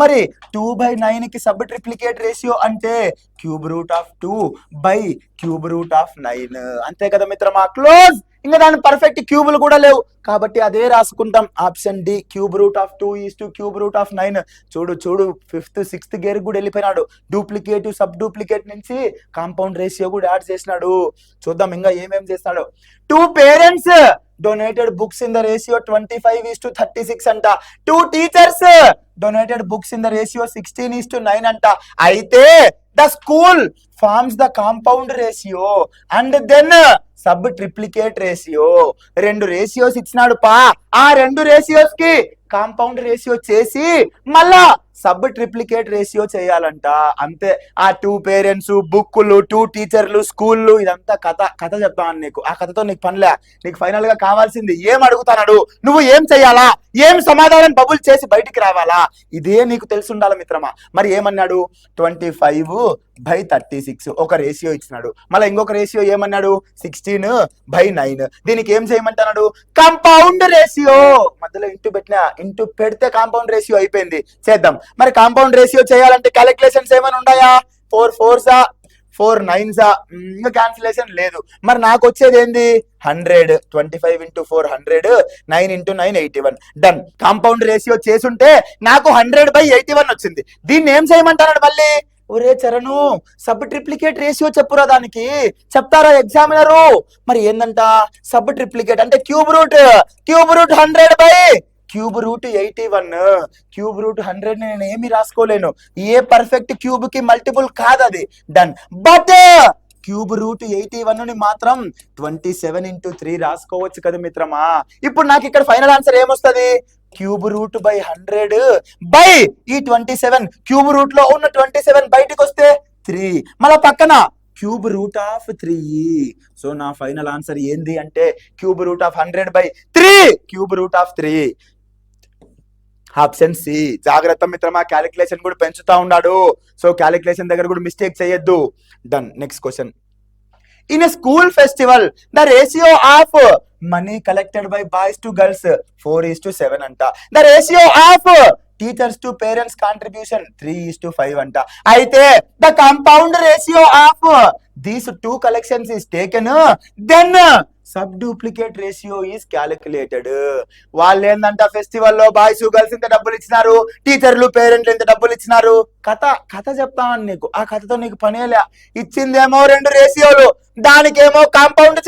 మరి 2/9 కి సబ్ ట్రిప్లికేట్ రేషియో అంటే cube root of 2 by cube root of 9. అంతే కదా మిత్రమా, క్లోజ్. ఇంకా దాని పర్ఫెక్ట్ క్యూబులు కూడా లేవు కాబట్టి అదే రాసుకుంటాం. Option D, cube root of 2 is to cube root of 9. చూడు చూడు, 5th 6th గేర్ కూడా వెళ్ళిపోయినాడు. డూప్లికేట్ సబ్ డూప్లికేట్ నుంచి కాంపౌండ్ రేషియో కూడా యాడ్ చేసినాడు. చూద్దాం ఇంకా ఏమేం చేస్తాడు. 2 parents donated books in the ratio 25:36 అంట. 2 teachers donated books in the ratio 16:9 అంట. అయితే the school forms the compound ratio and then sub triplicate ratio. 2 ratios ఇచ్చినాడు పా. ఆ 2 రేషియోస్ కి కాంపౌండ్ రేషియో చేసి మళ్ళా సబ్ ట్రిప్లికేట్ రేషియో చేయాలంట. అంతే. ఆ 2 పేరెంట్స్, బుక్కులు, 2 టీచర్లు, స్కూళ్ళు, ఇదంతా కథ చెప్తాను నీకు. ఆ కథతో నీకు పనిలే. నీకు ఫైనల్ గా కావాల్సింది ఏం అడుగుతాడు, నువ్వు ఏం చెయ్యాలా, ఏం సమాధానం బబుల్ చేసి బయటికి రావాలా, ఇదే నీకు తెలిసి ఉండాలి మిత్రమా. మరి ఏమన్నాడు? 25/36 ఒక రేషియో ఇచ్చినాడు. మళ్ళీ ఇంకొక రేషియో ఏమన్నాడు? 16/9. దీనికి ఏం చేయమంటున్నాడు? Compound ratio. మధ్యలో ఇంటూ పెడితే కాంపౌండ్ రేషియో అయిపోయింది. చేద్దాం. మరి కాంపౌండ్ రేషియో చేయాలంటే క్యాలిక్యులేషన్స్ ఏమైనా ఉన్నాయా? 4 4s 4 9s, ఇంకా క్యాన్సిలేషన్ లేదు. మరి నాకు వచ్చేది ఏంది? 100. 25 × 4 100, 9 × 9 81. డన్. కాంపౌండ్ రేషియో చేసుంటే నాకు 100/81 వచ్చింది. దీన్ని ఏం చేయమంటాడు మళ్ళీ? ఒరే చరణు, సబ్ ట్రిప్లికేట్ రేషియో చెప్పురా. దానికి చెప్తారా ఎగ్జామినరు? మరి ఏందంట సబ్ ట్రిప్లికేట్ అంటే cube route 100 cube root 81. Cube root 100 నేను ఏమి రాసుకోలేను. ఏ పర్ఫెక్ట్ క్యూబ్ కి మల్టిపుల్ కాదు అది. డన్. బట్ క్యూబ్ రూట్ 81 ని మాత్రం 27 × 3 రాసుకోవచ్చు కదా మిత్రమా. ఇప్పుడు నాకు ఇక్కడ ఫైనల్ ఆన్సర్ ఏమొస్తుంది? క్యూబ్ రూట్ బై 100 బై ఈ 27. క్యూబ్ రూట్ లో ఉన్న 27 బయటకు వస్తే 3. మళ్ళా పక్కన క్యూబ్ రూట్ ఆఫ్ 3. సో నా ఫైనల్ ఆన్సర్ ఏంది అంటే cube root of 100/3 cube root of 3. Option C. జాగ్రత్త మిత్రమా, క్యాలిక్యులేషన్ కూడా పెంచుతా ఉన్నాడు. సో క్యాలిక్యులేషన్ దగ్గర కూడా మిస్టేక్ చేయొద్దు. Done. Next question. In a school festival the ratio of money collected by boys to girls 4:7 అంట. The ratio of teachers to parents contribution 3:5 అంట. అయితే the compound ratio of these two collections is taken, then sub duplicate ratio is calculated. వాళ్ళు ఏందంట ఫెస్టివల్లో boys girls ఇంత డబ్బులు ఇచ్చినారు, టీచర్లు పేరెంట్లు ఇంత డబ్బులు ఇచ్చినారు. కథ చెప్తామని నీకు, ఆ కథతో నీకు పనేలే. ఇచ్చిందేమో 2 రేషియోలు, దానికేమో కాంపౌండ్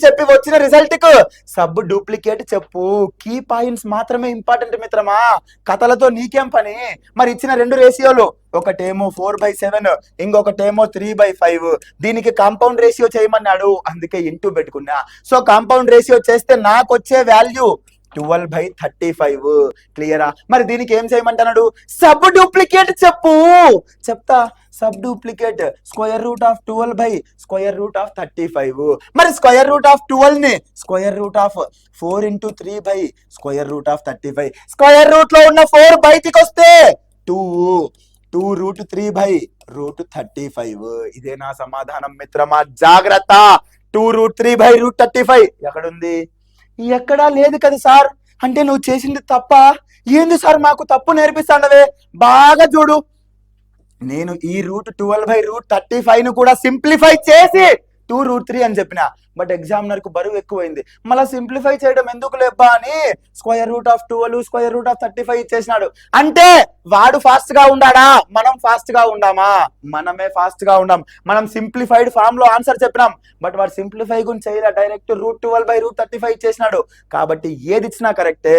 చెప్పి వచ్చిన రిజల్ట్ కు సబ్ డూప్లికేట్ చెప్పు. కీ పాయింట్స్ మాత్రమే ఇంపార్టెంట్ మిత్రమా, కథలతో నీకేం పని. మరి ఇచ్చిన 2 రేషియోలు, ఒకటేమో 4/7, ఇంకొకటేమో 3/5. దీనికి కాంపౌండ్ రేషియో చేయమన్నాడు, అందుకే ఇంటూ పెట్టుకున్నా. సో కాంపౌండ్ రేషియో చేస్తే నాకు వచ్చే వాల్యూ 12/35. క్లియరా? మరి దీనికి ఏం చేయమంటున్నాడు? సబ్ డూప్లికేట్ చెప్తా. Sub duplicate square root of 12/35. మరి స్క్వేర్ రూట్ ఆఫ్ 12 ని square root of 4 × 3/√35. Square root లో ఉన్న 4 బయటికి వస్తే 2√3/√35. ఇదే నా సమాధానం మిత్రమా, జాగ్రత్త. 2√3/√35 ఎక్కడుంది? ఎక్కడా లేదు కదా సార్. అంటే నువ్వు చేసింది తప్ప? ఏంది సార్ మాకు తప్పు నేర్పిస్తానవే? బాగా చూడు, నేను ఈ √12/√35 కూడా సింప్లిఫై చేసి 2√3 అని చెప్పిన. బట్ ఎగ్జామినర్ కు బరువు ఎక్కువైంది, మళ్ళీ సింప్లిఫై చేయడం ఎందుకు లేబ్బా అని square root of 12 square root of 35 ఇచ్చేసినాడు. అంటే వాడు ఫాస్ట్ గా ఉండాడా, మనం ఫాస్ట్ గా ఉండామా? మనమే ఫాస్ట్ గా ఉండాం. మనం సింప్లిఫైడ్ ఫామ్ లో ఆన్సర్ చెప్పినాం, బట్ వాడు సింప్లిఫై గురించి చేయలే, డైరెక్ట్ √12/√35 ఇచ్చేసినాడు. కాబట్టి ఏది ఇచ్చినా కరెక్టే.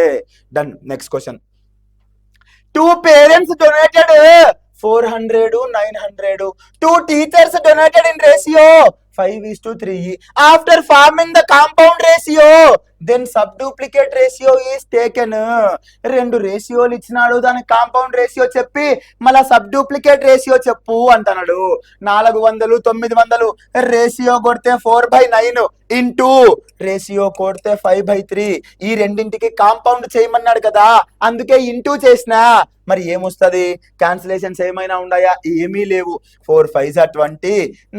Done. Next question. 2 parents donated 400, 900. 2 teachers donated in ratio 5:3. After forming the compound ratio, then subduplicate ratio is taken. 2 రేషియోలు ఇచ్చినాడు, దానికి కాంపౌండ్ రేషియో చెప్పి మళ్ళా సబ్ డూప్లికేట్ రేషియో చెప్పు అంటున్నాడు. 400, 900 రేషియో కొడితే 4/9 ఇంటూ రేషియో కొడితే 5/3. ఈ రెండింటికి కాంపౌండ్ చేయమన్నాడు కదా, అందుకే ఇంటూ చేసిన. మరి ఏమొస్తుంది? క్యాన్సిలేషన్స్ ఏమైనా ఉన్నాయా? ఏమీ లేవు. 4 5s are 20,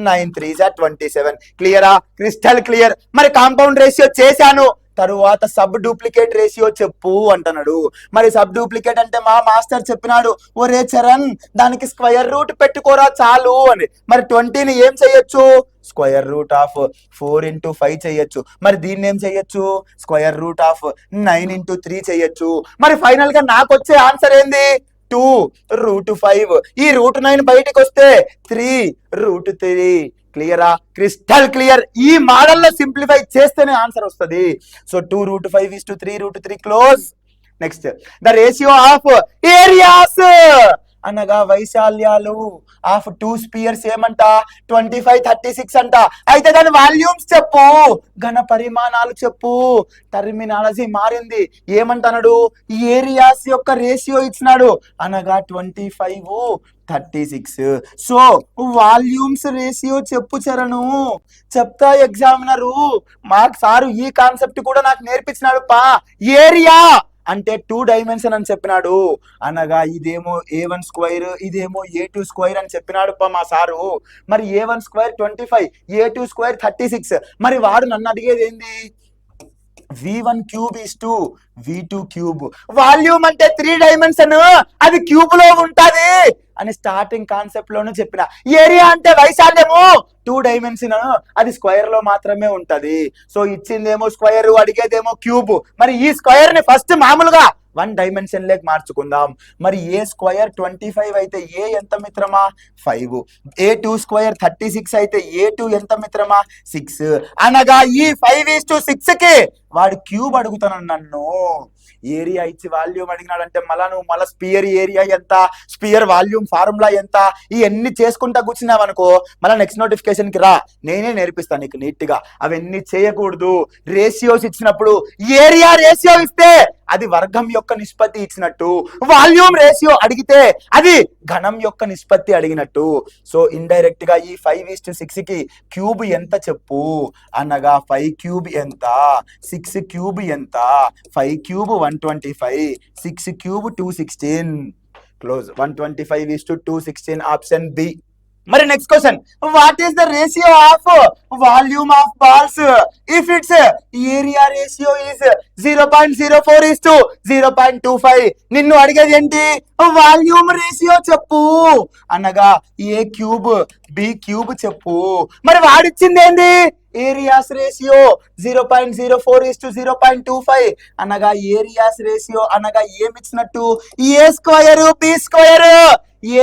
9 3s are 27. క్లియరా? Crystal clear. మరి కాంపౌండ్ రేషియో చేశాను, తరువాత సబ్ డూప్లికేట్ రేషియో చెప్పు అంటున్నాడు. మరి సబ్ డూప్లికేట్ అంటే మా మాస్టర్ చెప్పినాడు, ఒరే చరణ్ దానికి స్క్వేర్ రూట్ పెట్టుకోరా చాలు అని. మరి 20ని ఏం చేయొచ్చు? స్క్వేర్ రూట్ ఆఫ్ 4 × 5 చేయొచ్చు. మరి దీన్ని ఏం చేయొచ్చు? స్క్వేర్ రూట్ ఆఫ్ 9 × 3 చేయొచ్చు. మరి ఫైనల్ గా నాకు వచ్చే ఆన్సర్ ఏంది? 2√5. ఈ √9 బయటికి వస్తే 3√3. క్లియరా? Crystal clear. ఈ మోడల్లో సింప్లిఫై చేస్తేనే ఆన్సర్ వస్తుంది. So 2√5:3√3 close. Next, the ratio of areas అనగా వైశాల్యాలు ఆఫ్ 2 స్పియర్స్ ఏమంట? 25, 36 అంట. అయితే దాని వాల్యూమ్స్ చెప్పు, ఘన పరిమాణాలు చెప్పు. టర్మినాలజీ మారింది. ఏమంటున్నాడు? ఏరియాస్ యొక్క రేషియో ఇచ్చినాడు, అనగా 25, 36. సో వాల్యూమ్స్ రేషియో చెప్పు చరణు. చెప్తా ఎగ్జామినరు. మాకు సారు ఈ కాన్సెప్ట్ కూడా నాకు నేర్పించినాడు పా. ఏరియా అంటే 2 డైమెన్షన్ అని చెప్పినాడు, అనగా ఇదేమో A1² ఇదేమో A2² అని చెప్పినాడు పా మా సారు. మరి A1² 25, A2² 36. మరి వాడు నన్ను అడిగేది ఏంది? V1³ V2³. వాల్యూమ్ అంటే 3 డైమెన్షన్, అది క్యూబ్ లో ఉంటది అని స్టార్టింగ్ కాన్సెప్ట్ లోనే చెప్పిన. ఏరియా అంటే వైశాల్యము 2 డైమెన్షన్, అది స్క్వేర్ లో మాత్రమే ఉంటది. సో ఇచ్చిందేమో స్క్వేర్, అడిగేదేమో క్యూబ్. మరి ఈ స్క్వేర్ ని ఫస్ట్ మామూలుగా 1 డైమెన్షన్ లేక మార్చుకుందాం. మరి A² 25 అయితే A ఎంత మిత్రమా? 5. A2² 36 అయితే A2 ఎంత మిత్రమా? 6. అనగా ఈ 5:6 కి వాడు క్యూబ్ అడుగుతాను నన్ను. ఏరియా ఇచ్చి వాల్యూమ్ అడిగినాడంటే మళ్ళా స్పియర్ ఏరియా ఎంత, స్పియర్ వాల్యూమ్ ఫార్ములా ఎంత, ఇవన్నీ చేసుకుంటా కూర్చున్నావు అనుకో, మళ్ళీ నెక్స్ట్ నోటిఫికేషన్ కి రా, నేనే నేర్పిస్తాను నీకు నీట్ గా. అవన్నీ చేయకూడదు. రేషియోస్ ఇచ్చినప్పుడు ఏరియా రేషియో ఇస్తే అది వర్గం యొక్క నిష్పత్తి ఇచ్చినట్టు, వాల్యూమ్ రేషియో అడిగితే అది ఘనం యొక్క నిష్పత్తి అడిగినట్టు. సో ఇండైరెక్ట్ గా ఈ 5:6 కి క్యూబ్ ఎంత చెప్పు, అనగా 5³ ఎంత, 6³ ఎంత? 5³ 125, 6³ 216. క్లోజ్. 125:216 option B. మరి next question, what is the ratio of volume of balls if its area ratio is 0.04:0.25? నిన్ను అడిగేది ఏంటి? వాల్యూమ్ రేషియో చెప్పు అనగా ఏ క్యూబ్ బి క్యూబ్ చెప్పు. మరి వాడిచ్చింది ఏంది? ఏరియాస్ రేషియో 0.04:0.25 అనగా ఏరియాస్ రేషియో అనగా ఏమిచ్చినట్టు? ఏ స్క్వేర్ బి స్క్వేర్.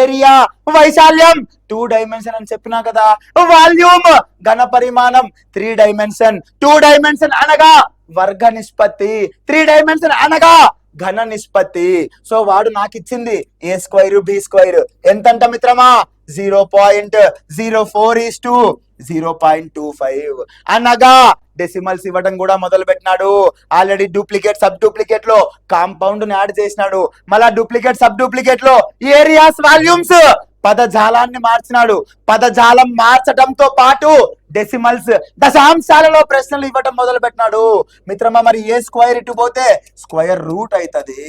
ఏరియా వైశాల్యం 2 డైమెన్షన్ అని చెప్పినా కదా. వాల్యూమ్ ఘన పరిమాణం 3 డైమెన్షన్. 2 డైమెన్షన్ అనగా వర్గ నిష్పత్తి, 3 డైమెన్షన్ అనగా ఘన నిష్పత్తి. సో వాడు నాకు ఇచ్చింది ఏ స్క్వేర్ బి స్క్వేర్ ఎంతంట మిత్రమా? 0.04:0.25 అనగా డెసిమల్స్ ఇవ్వడం కూడా మొదలు పెట్టినాడు. ఆల్రెడీ డూప్లికేట్ సబ్ డూప్లికేట్ లో కాంపౌండ్ ని యాడ్ చేసినాడు. మళ్ళా డూప్లికేట్ సబ్ డూప్లికేట్ లో ఏరియాస్ వాల్యూమ్స్ పదజాలాన్ని మార్చినాడు. పదజాలం మార్చడంతో పాటు డెసిమల్స్ దశాంశాలలో ప్రశ్నలు ఇవ్వటం మొదలు పెట్టినాడు. మిత్రమా మరి ఏ స్క్వేర్ ఇటు పోతే స్క్వేర్ రూట్ అవుతుంది,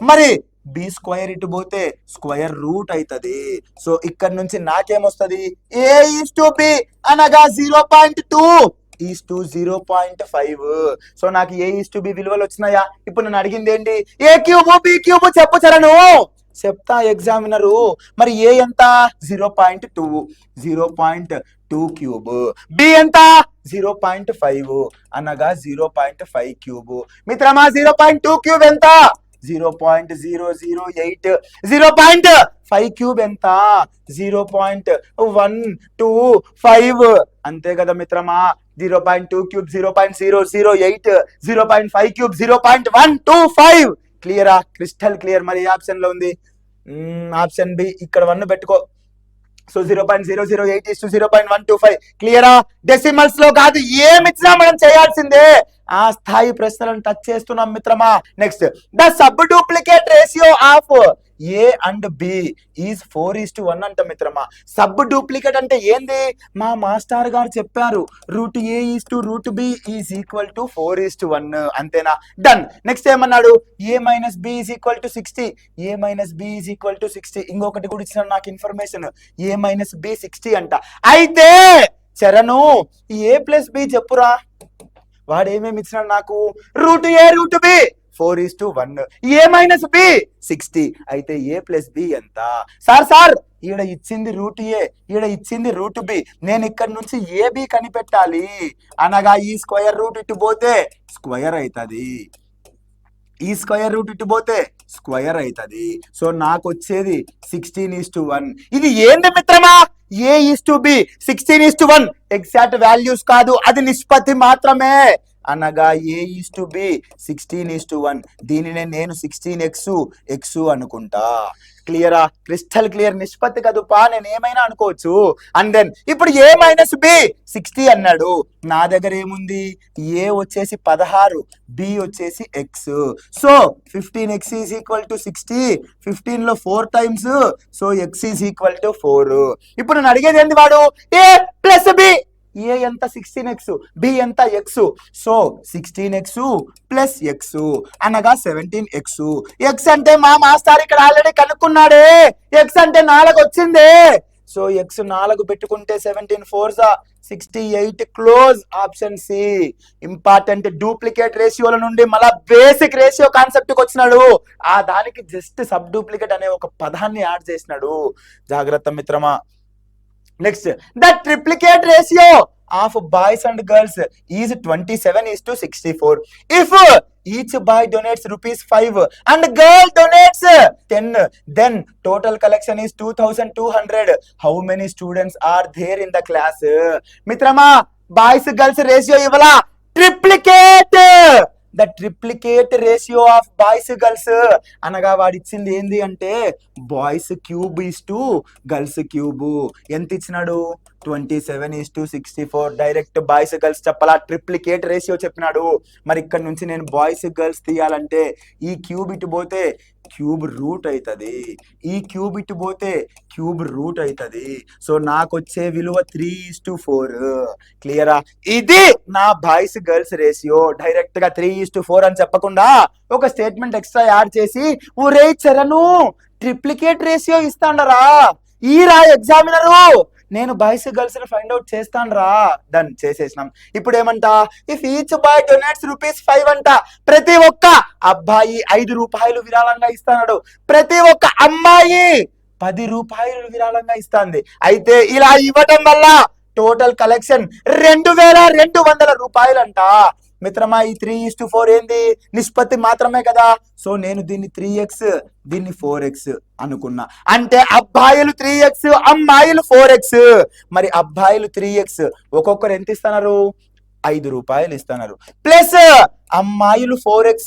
మరి బి స్క్వేర్ ఇటు పోతే స్క్వేర్ రూట్ అవుతుంది. సో ఇక్కడ నుంచి నాకేమొస్తుంది? ఏ ఈస్ టు బి అనగా 0.2:0.5. సో నాకు ఏ ఈస్ టు బి విలువలు వచ్చినాయా? ఇప్పుడు నన్ను అడిగింది ఏంటి? ఏ క్యూబ్ బి క్యూబ్ చెప్పు చరణు. చెప్తా ఎగ్జామినరు. మరి ఏ ఎంత? 0.2 క్యూబ్. బి ఎంత? 0.5 అనగా 0.5 క్యూబ్. మిత్రమా 0.2 క్యూబ్ ఎంత? 0.008. 0.5 క్యూబ్ ఎంత? 0.125. అంతే కదా మిత్రమా. 0.2 క్యూబ్ 0.008, 0.5 క్యూబ్ 0.125. క్లియరా? Crystal clear. మరి ఏ ఆప్షన్ లో ఉంది? Option B. ఇక్కడ 1 పెట్టుకో. సో 0.008:0.125. క్లియరా? డెసిమల్స్ లో కాదు, ఏమిచ్చినా మనం చేయాల్సిందే. ఆ స్థాయి ప్రశ్నలను టచ్ చేస్తున్నాం మిత్రమా. Next, the sub duplicate ratio of A and B is 4:1 అంట మిత్రమా. సబ్ డూప్లికేట్ అంటే ఏంది? మా మాస్టర్ గారు చెప్పారు, root A is to root B is equal to 4:1. అంతేనా? డన్. నెక్స్ట్ ఏమన్నాడు? A minus B is equal to 60. A minus B is equal to 60. ఇంకొకటి కూడా ఇచ్చిన నాకు ఇన్ఫర్మేషన్, ఏ మైనస్ బి 60 అంట. అయితే చరణు ఏ ప్లస్ బి చెప్పురా. వాడు ఏమేమి ఇచ్చినాడు నాకు? Route A root B 4:1, A minus B 60. అయితే ఏ ప్లస్ బి ఎంత? సార్ ఈడ ఇచ్చింది రూట్ ఏ, ఈడ ఇచ్చింది రూట్ బి. నేను ఇక్కడ నుంచి ఏ బి కనిపెట్టాలి అనగా ఈ స్క్వేర్ రూట్ ఇటు పోతే స్క్వేర్ అవుతుంది, ఈ స్క్వేర్ రూట్ ఇటు పోతే స్క్వేర్ అవుతుంది. సో నాకు వచ్చేది 16:1. ఇది ఏంది మిత్రమా? ఏ is to B 16:1 exact values కాదు, అది నిష్పత్తి మాత్రమే. అనగా ఏ ఈస్ టు బి 16:1. దీనినే నేను 16x అనుకుంటా. క్లియరా? Crystal clear. నిష్పత్తి కదుపా, నేను ఏమైనా అనుకోవచ్చు. అండ్ దెన్ ఇప్పుడు ఏ మైనస్ బి 60 అన్నాడు. నా దగ్గర ఏముంది? ఏ వచ్చేసి 16, బి వచ్చేసి X. So 15x is equal to 60. 15 లో 4 times, so X is equal to 4. ఇప్పుడు నేను అడిగేది ఏంది? వాడు ఏ ప్లస్ బి. ఏ ఎంత? 16x, బి ఎంత? X. So 16x plus X అనగా 17x. ఎక్స్ అంటే మా మాస్టర్ ఇక్కడ ఆల్రెడీ కనుక్కున్నాడే. ఎక్స్ అంటే 4 వచ్చిందే. సో ఎక్స్ 4 పెట్టుకుంటే 17 4 68. క్లోజ్. Option C. ఇంపార్టెంట్. డూప్లికేట్ రేషియోల నుండి మళ్ళా బేసిక్ రేషియో కాన్సెప్ట్ కి వచ్చినాడు. ఆ దానికి జస్ట్ సబ్ డూప్లికేట్ అనే ఒక పదాన్ని యాడ్ చేసినాడు. జాగ్రత్త మిత్రమా. Next, the triplicate ratio of boys and girls is 27:64. If each boy donates ₹5 and girl donates 10, then total collection is 2200. How many students are there in the class? మిత్రమా, boys girls ratio ఇవ్వాలా? Triplicate. The triplicate ratio of boys girls అనగా వాడు ఇచ్చింది ఏంది అంటే boys cube is to girls cube. ఎంత ఇచ్చినాడు? 27:64. Direct boys girls చెప్పాలా? ట్రిప్లికేట్ రేషియో చెప్పినాడు. మరి ఇక్కడ నుంచి నేను బాయ్స్ గర్ల్స్ తీయాలంటే ఈ క్యూబ్ ఇటు పోతే క్యూబ్ రూట్ అవుతుంది, ఈ క్యూబ్ ఇటు పోతే క్యూబ్ రూట్ అవుతుంది. సో నాకు వచ్చే విలువ 3:4. క్లియరా? ఇది నా బాయ్స్ గర్ల్స్ రేషియో. డైరెక్ట్ గా 3:4 అని చెప్పకుండా ఒక స్టేట్మెంట్ ఎక్స్ట్రా యాడ్ చేసి ఊరే చరణు ట్రిప్లికేట్ రేషియో ఇస్తాండరా ఈ రా ఎగ్జామినరు నేను బాయ్స్ గర్ల్స్ ఫైండ్ అవుట్ చేస్తాను రా. డన్, చేసేసినాం. ఇప్పుడు ఏమంట, ఇఫ్ ఈచ్ బాయ్ డొనేట్స్ ₹5 అంట, ప్రతి ఒక్క అబ్బాయి ₹5 విరాళంగా ఇస్తాడు, ప్రతి ఒక్క అమ్మాయి ₹10 విరాళంగా ఇస్తాంది. అయితే ఇలా ఇవ్వటం వల్ల టోటల్ కలెక్షన్ ₹2200 అంట. మిత్రమా, ఈ 3:4 ఏంది, నిష్పత్తి మాత్రమే కదా. సో నేను దీన్ని 3x దీన్ని 4x అనుకున్నా. అంటే అబ్బాయిలు 3x, అమ్మాయిలు 4x. మరి అబ్బాయిలు 3x ఒక్కొక్కరు ఎంత ఇస్తున్నారు, ₹5 ఇస్తున్నారు. ప్లస్ అమ్మాయిలు 4x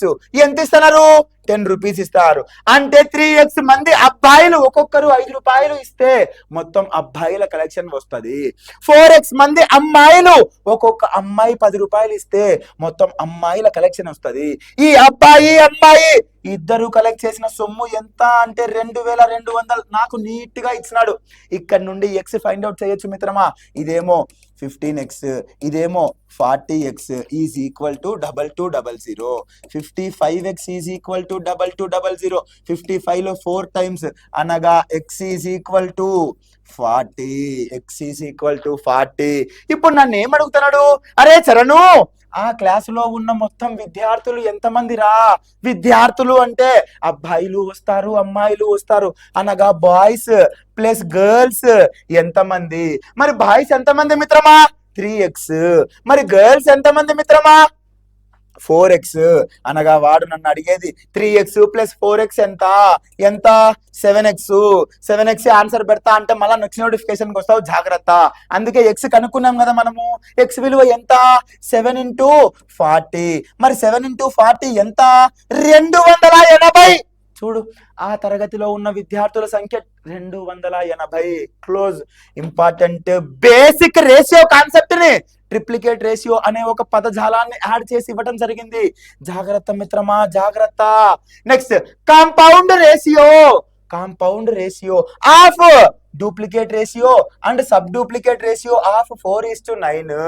ఎంత ఇస్తున్నారు, ₹10 ఇస్తారు. అంటే 3x మంది అబ్బాయిలు ఒక్కొక్కరు ₹5 ఇస్తే మొత్తం అబ్బాయిల కలెక్షన్ వస్తుంది. 4x మంది అమ్మాయిలు ఒక్కొక్క అమ్మాయి ₹10 ఇస్తే మొత్తం అమ్మాయిల కలెక్షన్ వస్తుంది. ఈ అబ్బాయి అమ్మాయి ఇద్దరు కలెక్ట్ చేసిన సొమ్ము ఎంత అంటే 2200 నాకు నీట్ గా ఇచ్చినాడు. ఇక్కడ నుండి x ఫైండ్ అవుట్ చేయొచ్చు మిత్రమా. ఇదేమో 15x, ఇదేమో 40x is equal to 2200. 55x is equal to 2200. 55 లో 4 టైమ్స్ అనగా x is equal to 40. x is equal to 40. ఇప్పుడు నన్ను ఏమడుగుతున్నాడు, అరే చరణు, ఆ క్లాసులో ఉన్న మొత్తం విద్యార్థులు ఎంతమంది రా? విద్యార్థులు అంటే అబ్బాయిలు వస్తారు, అమ్మాయిలు వస్తారు, అనగా బాయ్స్ ప్లస్ గర్ల్స్ ఎంతమంది? మరి బాయ్స్ ఎంతమంది మిత్రమా? 3x. మరి గర్ల్స్ ఎంతమంది మిత్రమా? 4x. అనగా వాడు నన్ను అడిగేది 3x ప్లస్ 4x ఎంత 7x. 7x ఆన్సర్ పెడతా అంటే మళ్ళీ నెక్స్ట్ నోటిఫికేషన్కి వస్తావు, జాగ్రత్త. అందుకే x కనుక్కున్నాం కదా మనము. x విలువ ఎంత, 7 × 40. మరి 7 × 40 ఎంత, 280. చూడు, ఆ తరగతిలో ఉన్న విద్యార్థుల సంఖ్య 280. Close. Important basic ratio concept ని ట్రిప్లికేట్ రేషియో అనే ఒక పదజాలాన్ని యాడ్ చేసి ఇవ్వడం జరిగింది. జాగ్రత్త మిత్రమా, జాగ్రత్త. Next, compound ratio of duplicate ratio and sub duplicate ratio of 4:9.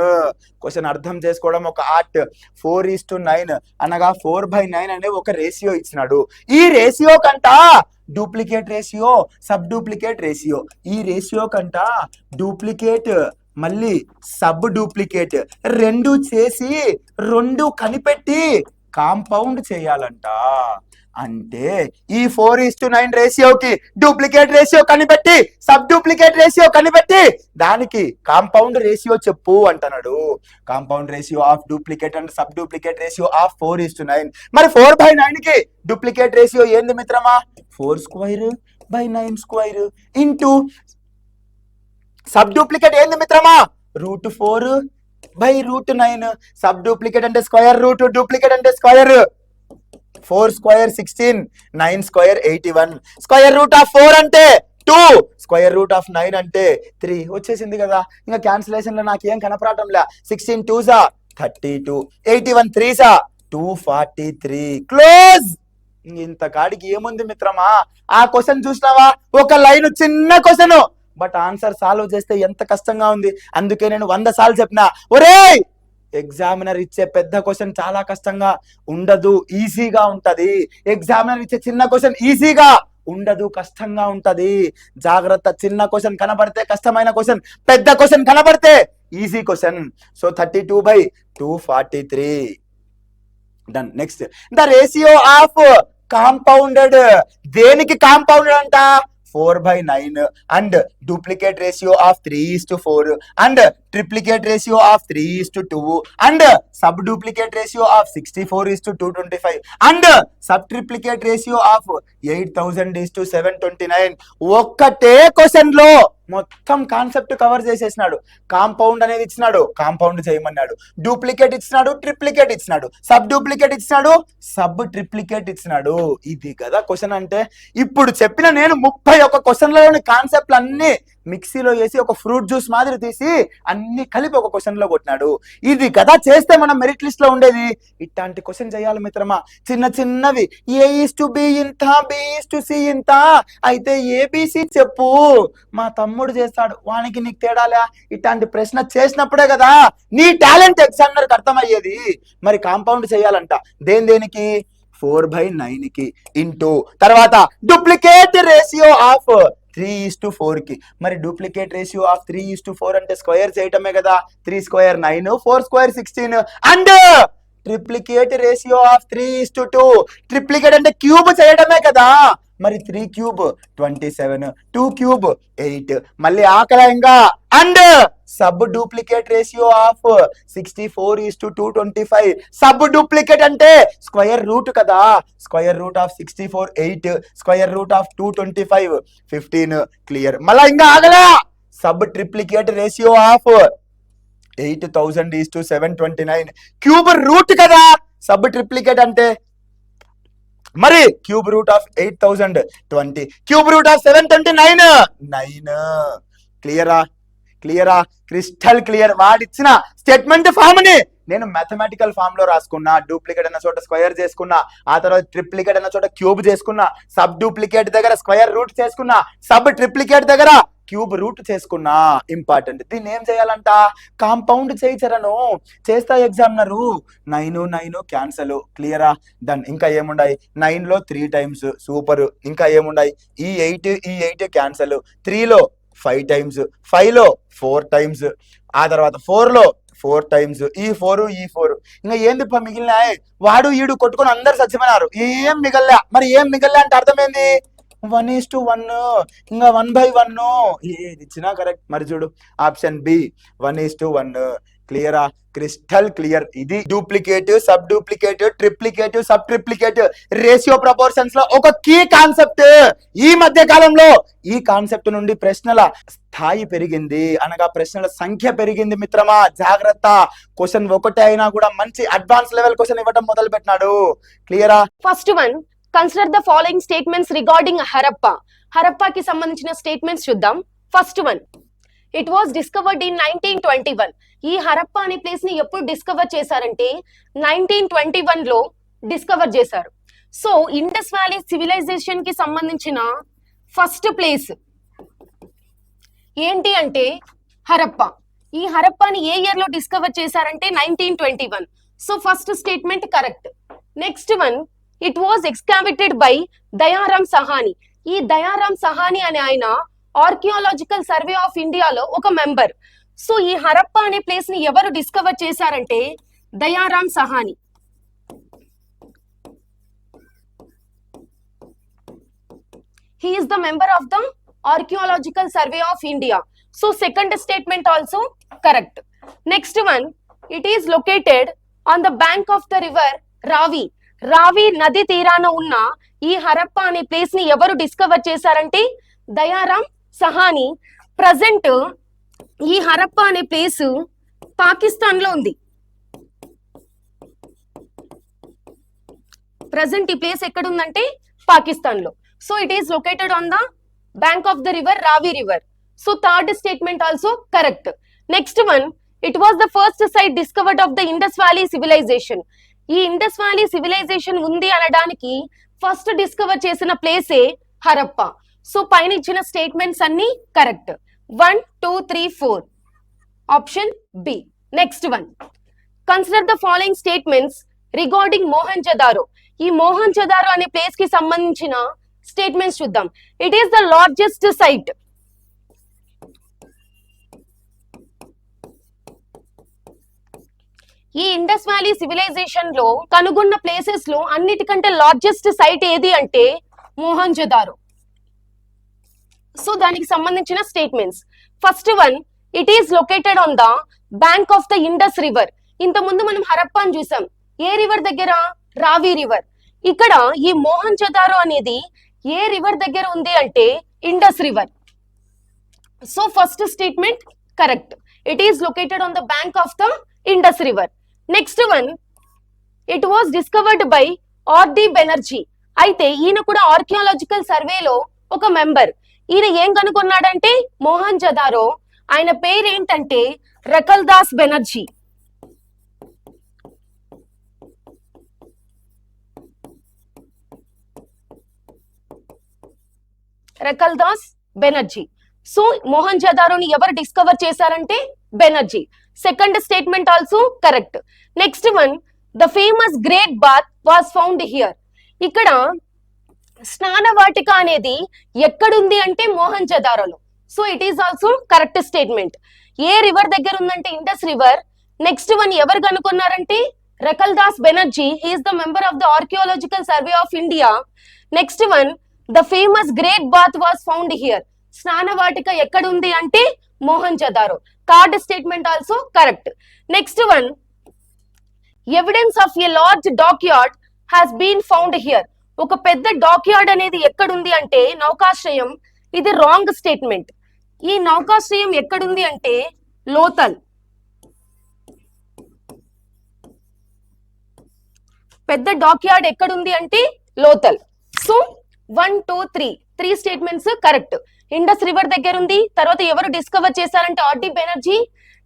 Question అర్థం చేసుకోవడం ఒక ఆర్ట్. 4:9 అనగా 4/9 అనే ఒక రేషియో ఇచ్చినాడు. ఈ రేషియో కంట duplicate ratio, sub duplicate ratio, ఈ రేషియో కంట డూప్లికేట్ మళ్ళీ సబ్ డూప్లికేట్ రెండు చేసి 2 కనిపెట్టి కాంపౌండ్ చేయాలంట. అంటే ఈ 4:9 రేషియోకి డూప్లికేట్ రేషియో కనిపెట్టి సబ్ డూప్లికేట్ రేషియో కనిపెట్టి దానికి కాంపౌండ్ రేషియో చెప్పు అంటున్నాడు. Compound ratio of duplicate and sub duplicate ratio of 4:9. మరి 4/9 కి డూప్లికేట్ రేషియో ఏంది మిత్రమా? 4²/9² ఇంటూ సబ్ డూప్లికేట్ ఏంది మిత్రమా? √4/√9. సబ్ డూప్లికేట్ అంటే స్క్వేర్ రూట్, డూప్లికేట్ అంటే స్క్వేర్. 4² 16, 9² 81. స్క్వేర్ రూట్ ఆఫ్ 4 అంటే 2, స్క్వేర్ రూట్ ఆఫ్ 9 అంటే 3. వచ్చేసింది కదా. ఇంకా క్యాన్సిలేషన్ లో నాకేం కనపడటం లే. 16 2s 32, 81 3s 243. క్లోజ్. ఇంత కాడికి ఏముంది మిత్రమా? ఆ క్వశ్చన్ చూసినావా? ఒక లైన్, చిన్న క్వశ్చన్, బట్ ఆన్సర్ సాల్వ్ చేస్తే ఎంత కష్టంగా ఉంది. అందుకే నేను 100 సార్లు చెప్పినా, ఒరేయ్ ఎగ్జామినర్ ఇచ్చే పెద్ద క్వశ్చన్ చాలా కష్టంగా ఉండదు, ఈజీగా ఉంటది. ఎగ్జామినర్ ఇచ్చే చిన్న క్వశ్చన్ ఈజీగా ఉండదు, కష్టంగా ఉంటది. జాగ్రత్త. చిన్న క్వశ్చన్ కనబడితే కష్టమైన క్వశ్చన్, పెద్ద క్వశ్చన్ కనబడితే easy question. So 32/243. Done. Next, the ratio of compounded. దేనికి కాంపౌండెడ్ అంట? 4/9 and duplicate ratio of 3:4 and triplicate ratio of 3:2 and sub duplicate ratio of 64:225 and sub triplicate ratio of 8000:729. ఒక్కటే question లో మొత్తం concept cover చేసేసినాడు. Compound అనేది ఇచ్చినాడు, compound చేయమన్నాడు. Duplicate ఇచ్చినాడు, triplicate ఇచ్చినాడు. సబ్ డూప్లికేట్ ఇచ్చినాడు, సబ్ ట్రిప్లికేట్ ఇచ్చినాడు. ఇది కదా క్వశ్చన్ అంటే. ఇప్పుడు చెప్పిన నేను 31 క్వశ్చన్లలోని కాన్సెప్ట్లు అన్ని మిక్సీలో వేసి ఒక ఫ్రూట్ జ్యూస్ మాదిరి తీసి అన్ని కలిపి ఒక క్వశ్చన్ లో కొట్టినాడు. ఇది కదా చేస్తే మనం మెరిట్ లిస్ట్ లో ఉండేది. ఇట్లాంటి క్వశ్చన్ చేయాలి మిత్రమా. చిన్న చిన్నవి, A:B ఇంత, B:C ఇంత, అయితే ABC చెప్పు. మా తమ్ముడు చేస్తాడు, వానికి నీకు తేడాలే. ఇట్లాంటి ప్రశ్న చేసినప్పుడే కదా నీ టాలెంట్ ఎగ్జామినర్కి అర్థమయ్యేది. మరి కాంపౌండ్ చేయాలంట. దేనికి? 4/9 కి ఇంటూ తర్వాత డూప్లికేట్ రేషియో ఆఫ్ 3:4 కి. మరి డూప్లికేట్ రేషియో ఆఫ్ 3:4 అంటే స్క్వేర్ చేయటమే కదా. 3 square 9, 4 square 16 and triplicate ratio of 3:2. Triplicate అంటే క్యూబ్ చేయడమే కదా. మరి 3 క్యూబ్ 27, 2 క్యూబ్ 8. మళ్ళీ ఆకలంగా and sub duplicate ratio of 64:225. Sub duplicate అంటే స్క్వేర్ రూట్ కదా. Square root of 64 8, square root of 225 15. Clear. మళ్ళా ఇంకా ఆగలా. Sub triplicate ratio of 8000:729. Cube root కదా సబ్ ట్రిప్లికేట్ అంటే. మరి cube root of 8020, cube root of 729 9. క్లియరా క్రిస్టల్ క్లియర్. వాడిచ్చిన స్టేట్మెంట్ ఫామ్ ని నేను మ్యాథమెటికల్ ఫామ్ లో రాసుకున్నా. డూప్లికేట్ అన్న చోట స్క్వేర్ చేసుకున్నా, ఆ తర్వాత ట్రిప్లికేట్ అన్న చోట క్యూబ్ చేసుకున్నా, సబ్ డూప్లికేట్ దగ్గర స్క్వేర్ రూట్ చేసుకున్నా, సబ్ ట్రిప్లికేట్ దగ్గర క్యూబ్ రూట్ చేసుకున్నా. ఇంపార్టెంట్. దీన్ని ఏం చేయాలంట, కాంపౌండ్ చేయించరను చేస్తా ఎగ్జామినరు. 9 9 క్యాన్సల్. క్లియరా. డన్. ఇంకా ఏముండాయి, 9 లో 3 టైమ్స్. సూపర్. ఇంకా ఏముండాయి, ఈ 8 క్యాన్సల్. 3 లో 5 టైమ్స్, 5 లో 4 టైమ్స్, ఆ తర్వాత 4 లో 4 టైమ్స్. ఈ 4 ఇంకా ఏంది మిగిలినాయి. వాడు ఈడు కొట్టుకొని అందరు చచ్చిపోయినారు. ఏం మిగల్లా. మరి ఏం మిగల్లా అంటే అర్థమైంది 1:1. ఇంకా 1/1 ఏది ఇచ్చినా కరెక్ట్. మరి చూడు ఆప్షన్ బి 1:1. క్లియరా. Crystal clear. ఇది duplicate, sub duplicate, triplicate, sub triplicate ratio proportions లో ఒక కీ కాన్సెప్ట్. ఈ మధ్య కాలంలో ఈ కాన్సెప్ట్ నుండి ప్రశ్నల స్థాయి పెరిగింది, అనగా ప్రశ్నల సంఖ్య పెరిగింది మిత్రమా. జాగ్రత్త. క్వశ్చన్ ఒకటే అయినా కూడా మంచి అడ్వాన్స్ లెవెల్ క్వశ్చన్ ఇవ్వడం మొదలు పెట్టినాడు. క్లియరా. First one, consider the following statements regarding Harappa. హరప్పాకి సంబంధించిన స్టేట్మెంట్స్ చూద్దాం. First one, it was discovered in 1921. ఈ హరప్పా అనే ప్లేస్ ని ఎప్పుడు డిస్కవర్ చేశారంటే 1921 లో డిస్కవర్ చేశారు. సో ఇండస్ వ్యాలీ సివిలైజేషన్ కి సంబంధించిన ఫస్ట్ ప్లేస్ ఏంటి అంటే హరప్పా. ఈ హరప్పాని ఏ ఇయర్ లో డిస్కవర్ చేశారంటే 1921. So first statement correct. Next one, it was excavated by Dayaram Sahni. ఈ దయారాం సహాని అనే ఆయన ఆర్కియాలజికల్ సర్వే ఆఫ్ ఇండియాలో ఒక మెంబర్. సో ఈ హరప్పా అనే ప్లేస్ ని ఎవరు డిస్కవర్ చేశారంటే Dayaram Sahni. He is the member of the archaeological survey of India. So second statement also correct. Next one, it is located on the bank of the river Ravi. Ravi నది తీరాన ఉన్న ఈ హరప్పా అనే ప్లేస్ ని ఎవరు డిస్కవర్ చేశారంటే దయారాం సహాని. ప్రజెంట్ ఈ హరప్పా అనే ప్లేస్ పాకిస్తాన్ లో ఉంది. ప్రజెంట్ ఈ ప్లేస్ ఎక్కడ ఉందంటే పాకిస్తాన్ లో. So it is located on the bank of the river Ravi river. So third statement also correct. Next one, it was the first site discovered of the Indus valley civilisation. ఈ Indus valley civilisation ఉంది అనడానికి first discover చేసిన ప్లేసే Harappa. So పైన ఇచ్చిన statements అన్ని correct. 1 2 3 4 option B. Next one, consider the following statements regarding Mohenjodaro. ఈ మోహన్జదారో అనే place కి సంబంధించిన స్టేట్మెంట్స్ చూద్దాం. It is the largest site. ఈ ఇండస్ వ్యాలీ సివిలైజేషన్ లో కనుగొన్న ప్లేసెస్ లో అన్నిటికంటే లార్జెస్ట్ సైట్ ఏది అంటే మోహన్జదారో. సో దానికి సంబంధించిన statements. First one, it is located on the bank of the Indus river. ఇంత ముందు మనం హరప్పాని చూసాం. ఏ రివర్ దగ్గర? రావి రివర్. ఇక్కడ ఈ మోహన్జదారో అనేది ఏ రివర్ దగ్గర ఉంది అంటే Indus river. So first statement correct. It is located on the bank of the Indus river. Next one, it was discovered by RD Banerjee. అయితే ఈయన కూడా ఆర్కియాలజికల్ సర్వేలో ఒక మెంబర్. ఈయన ఏం కనుగొన్నాడంటే మోహన్జదారో. ఆయన పేరు ఏంటంటే రకల్ దాస్ బెనర్జీ. రకల్ దాస్ బెనర్జీ. సో మోహన్జదారోని ఎవరు డిస్కవర్ చేశారంటే Banerjee. Second statement also correct. Next one, the famous great bath was found here. ఇక్కడ స్నానవాటిక అనేది ఎక్కడుంది అంటే మోహన్జదారోలో. So it is also correct statement. ఏ రివర్ దగ్గర ఉందంటే ఇండస్ రివర్. నెక్స్ట్ వన్ ఎవరు కనుక్కున్నారంటే Rakhal Das Banerjee. He is the member of the archaeological survey of India. Next one the famous great bath was found here. స్నానవాటిక ఎక్కడ ఉంది అంటే Mohenjodaro. Third statement also correct. Next one evidence of a large dockyard has been found here. ఒక పెద్ద dockyard అనేది ఎక్కడుంది అంటే నౌకాశ్రయం. ఇది రాంగ్ స్టేట్మెంట్. ఈ నౌకాశ్రయం ఎక్కడుంది అంటే లోతల్. పెద్ద డాక్యార్డ్ ఎక్కడుంది అంటే Lothal. So 1, 2, 3 statements correct. Indus river దగ్గర ఉంది. తర్వాత ఎవరు డిస్కవర్ చేశారంటే RD Banerjee.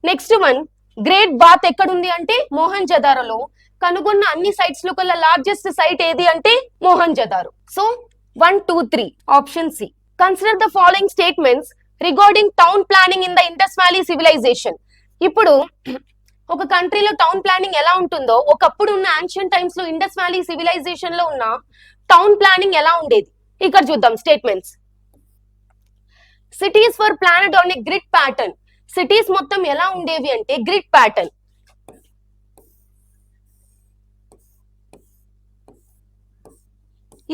Next one great bath ఎక్కడుంది అంటే మోహన్జదారోలో. కనుగొన్న అన్ని సైట్స్ లో కల్లా లార్జెస్ట్ సైట్ ఏది అంటే Mohenjodaro. So 1, 2, 3 option C. Consider the following statements regarding town planning in the Indus valley civilisation. ఇప్పుడు ఒక కంట్రీలో టౌన్ ప్లానింగ్ ఎలా ఉంటుందో ఒకప్పుడు ఉన్న యాన్షియంట్ టైమ్స్ లో ఇండస్ వ్యాలీ సివిలైజేషన్ లో ఉన్న టౌన్ ప్లానింగ్ ఎలా ఉండేది ఇక్కడ చూద్దాం statements. Cities were planned on a grid pattern. Cities మొత్తం ఎలా ఉండేవి అంటే గ్రిడ్ ప్యాటర్న్.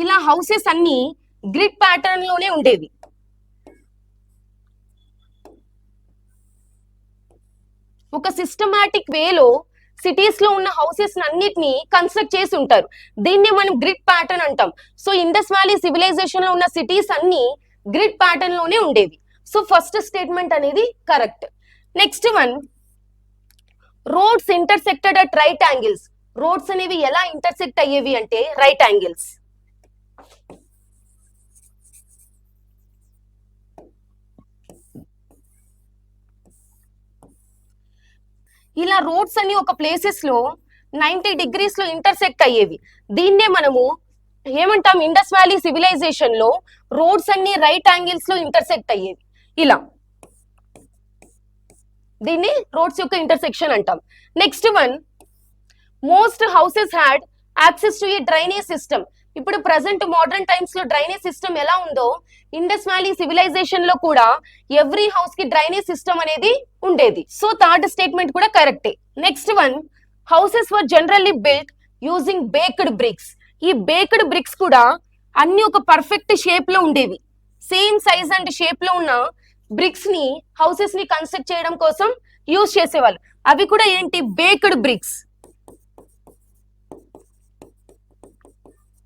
ఇలా హౌసెస్ అన్ని గ్రిడ్ ప్యాటర్న్ లోనే ఉండేవి. ఒక సిస్టమాటిక్ వేలో సిటీస్ లో ఉన్న హౌసెస్ అన్నిటిని కన్స్ట్రక్ట్ చేసి ఉంటారు. దీన్ని మనం గ్రిడ్ ప్యాటర్న్ అంటాం. సో ఇండస్ వ్యాలీ సివిలైజేషన్ లో ఉన్న సిటీస్ అన్ని గ్రిడ్ ప్యాటర్న్ లోనే ఉండేవి. సో ఫస్ట్ స్టేట్మెంట్ అనేది correct. Next one roads intersected at right angles. Roads అనేవి ఎలా ఇంటర్సెక్ట్ అయ్యేవి అంటే రైట్ యాంగిల్స్. ఇలా రోడ్స్ అన్ని ఒక ప్లేసెస్ లో 90 degrees లో ఇంటర్సెక్ట్ అయ్యేవి. దీన్నే మనము ఏమంటాం ఇండస్ వ్యాలీ సివిలైజేషన్ లో రోడ్స్ అన్ని రైట్ యాంగిల్స్ లో ఇంటర్సెక్ట్ అయ్యేవి. ఇలా దీన్ని రోడ్స్ యొక్క ఇంటర్సెక్షన్ అంటాం. Next one most houses had access to a drainage system. ఇప్పుడు ప్రజెంట్ మోడర్న్ టైమ్స్ లో డ్రైనేజ్ సిస్టమ్ ఎలా ఉందో ఇండస్ వ్యాలీ సివిలైజేషన్ లో కూడా ఎవ్రీ హౌస్ కి డ్రైనేజ్ సిస్టమ్ అనేది ఉండేది. సో థర్డ్ స్టేట్మెంట్ కూడా కరెక్టే. Next one houses were generally built using baked bricks. ఈ బేక్డ్ బ్రిక్స్ కూడా అన్ని ఒక పర్ఫెక్ట్ షేప్ లో ఉండేవి. సేమ్ సైజ్ అండ్ షేప్ లో ఉన్న బ్రిక్స్ ని హౌసెస్ ని కన్స్ట్రక్ట్ చేయడం కోసం యూజ్ చేసేవాళ్ళు. అవి కూడా ఏంటి బేక్డ్ బ్రిక్స్.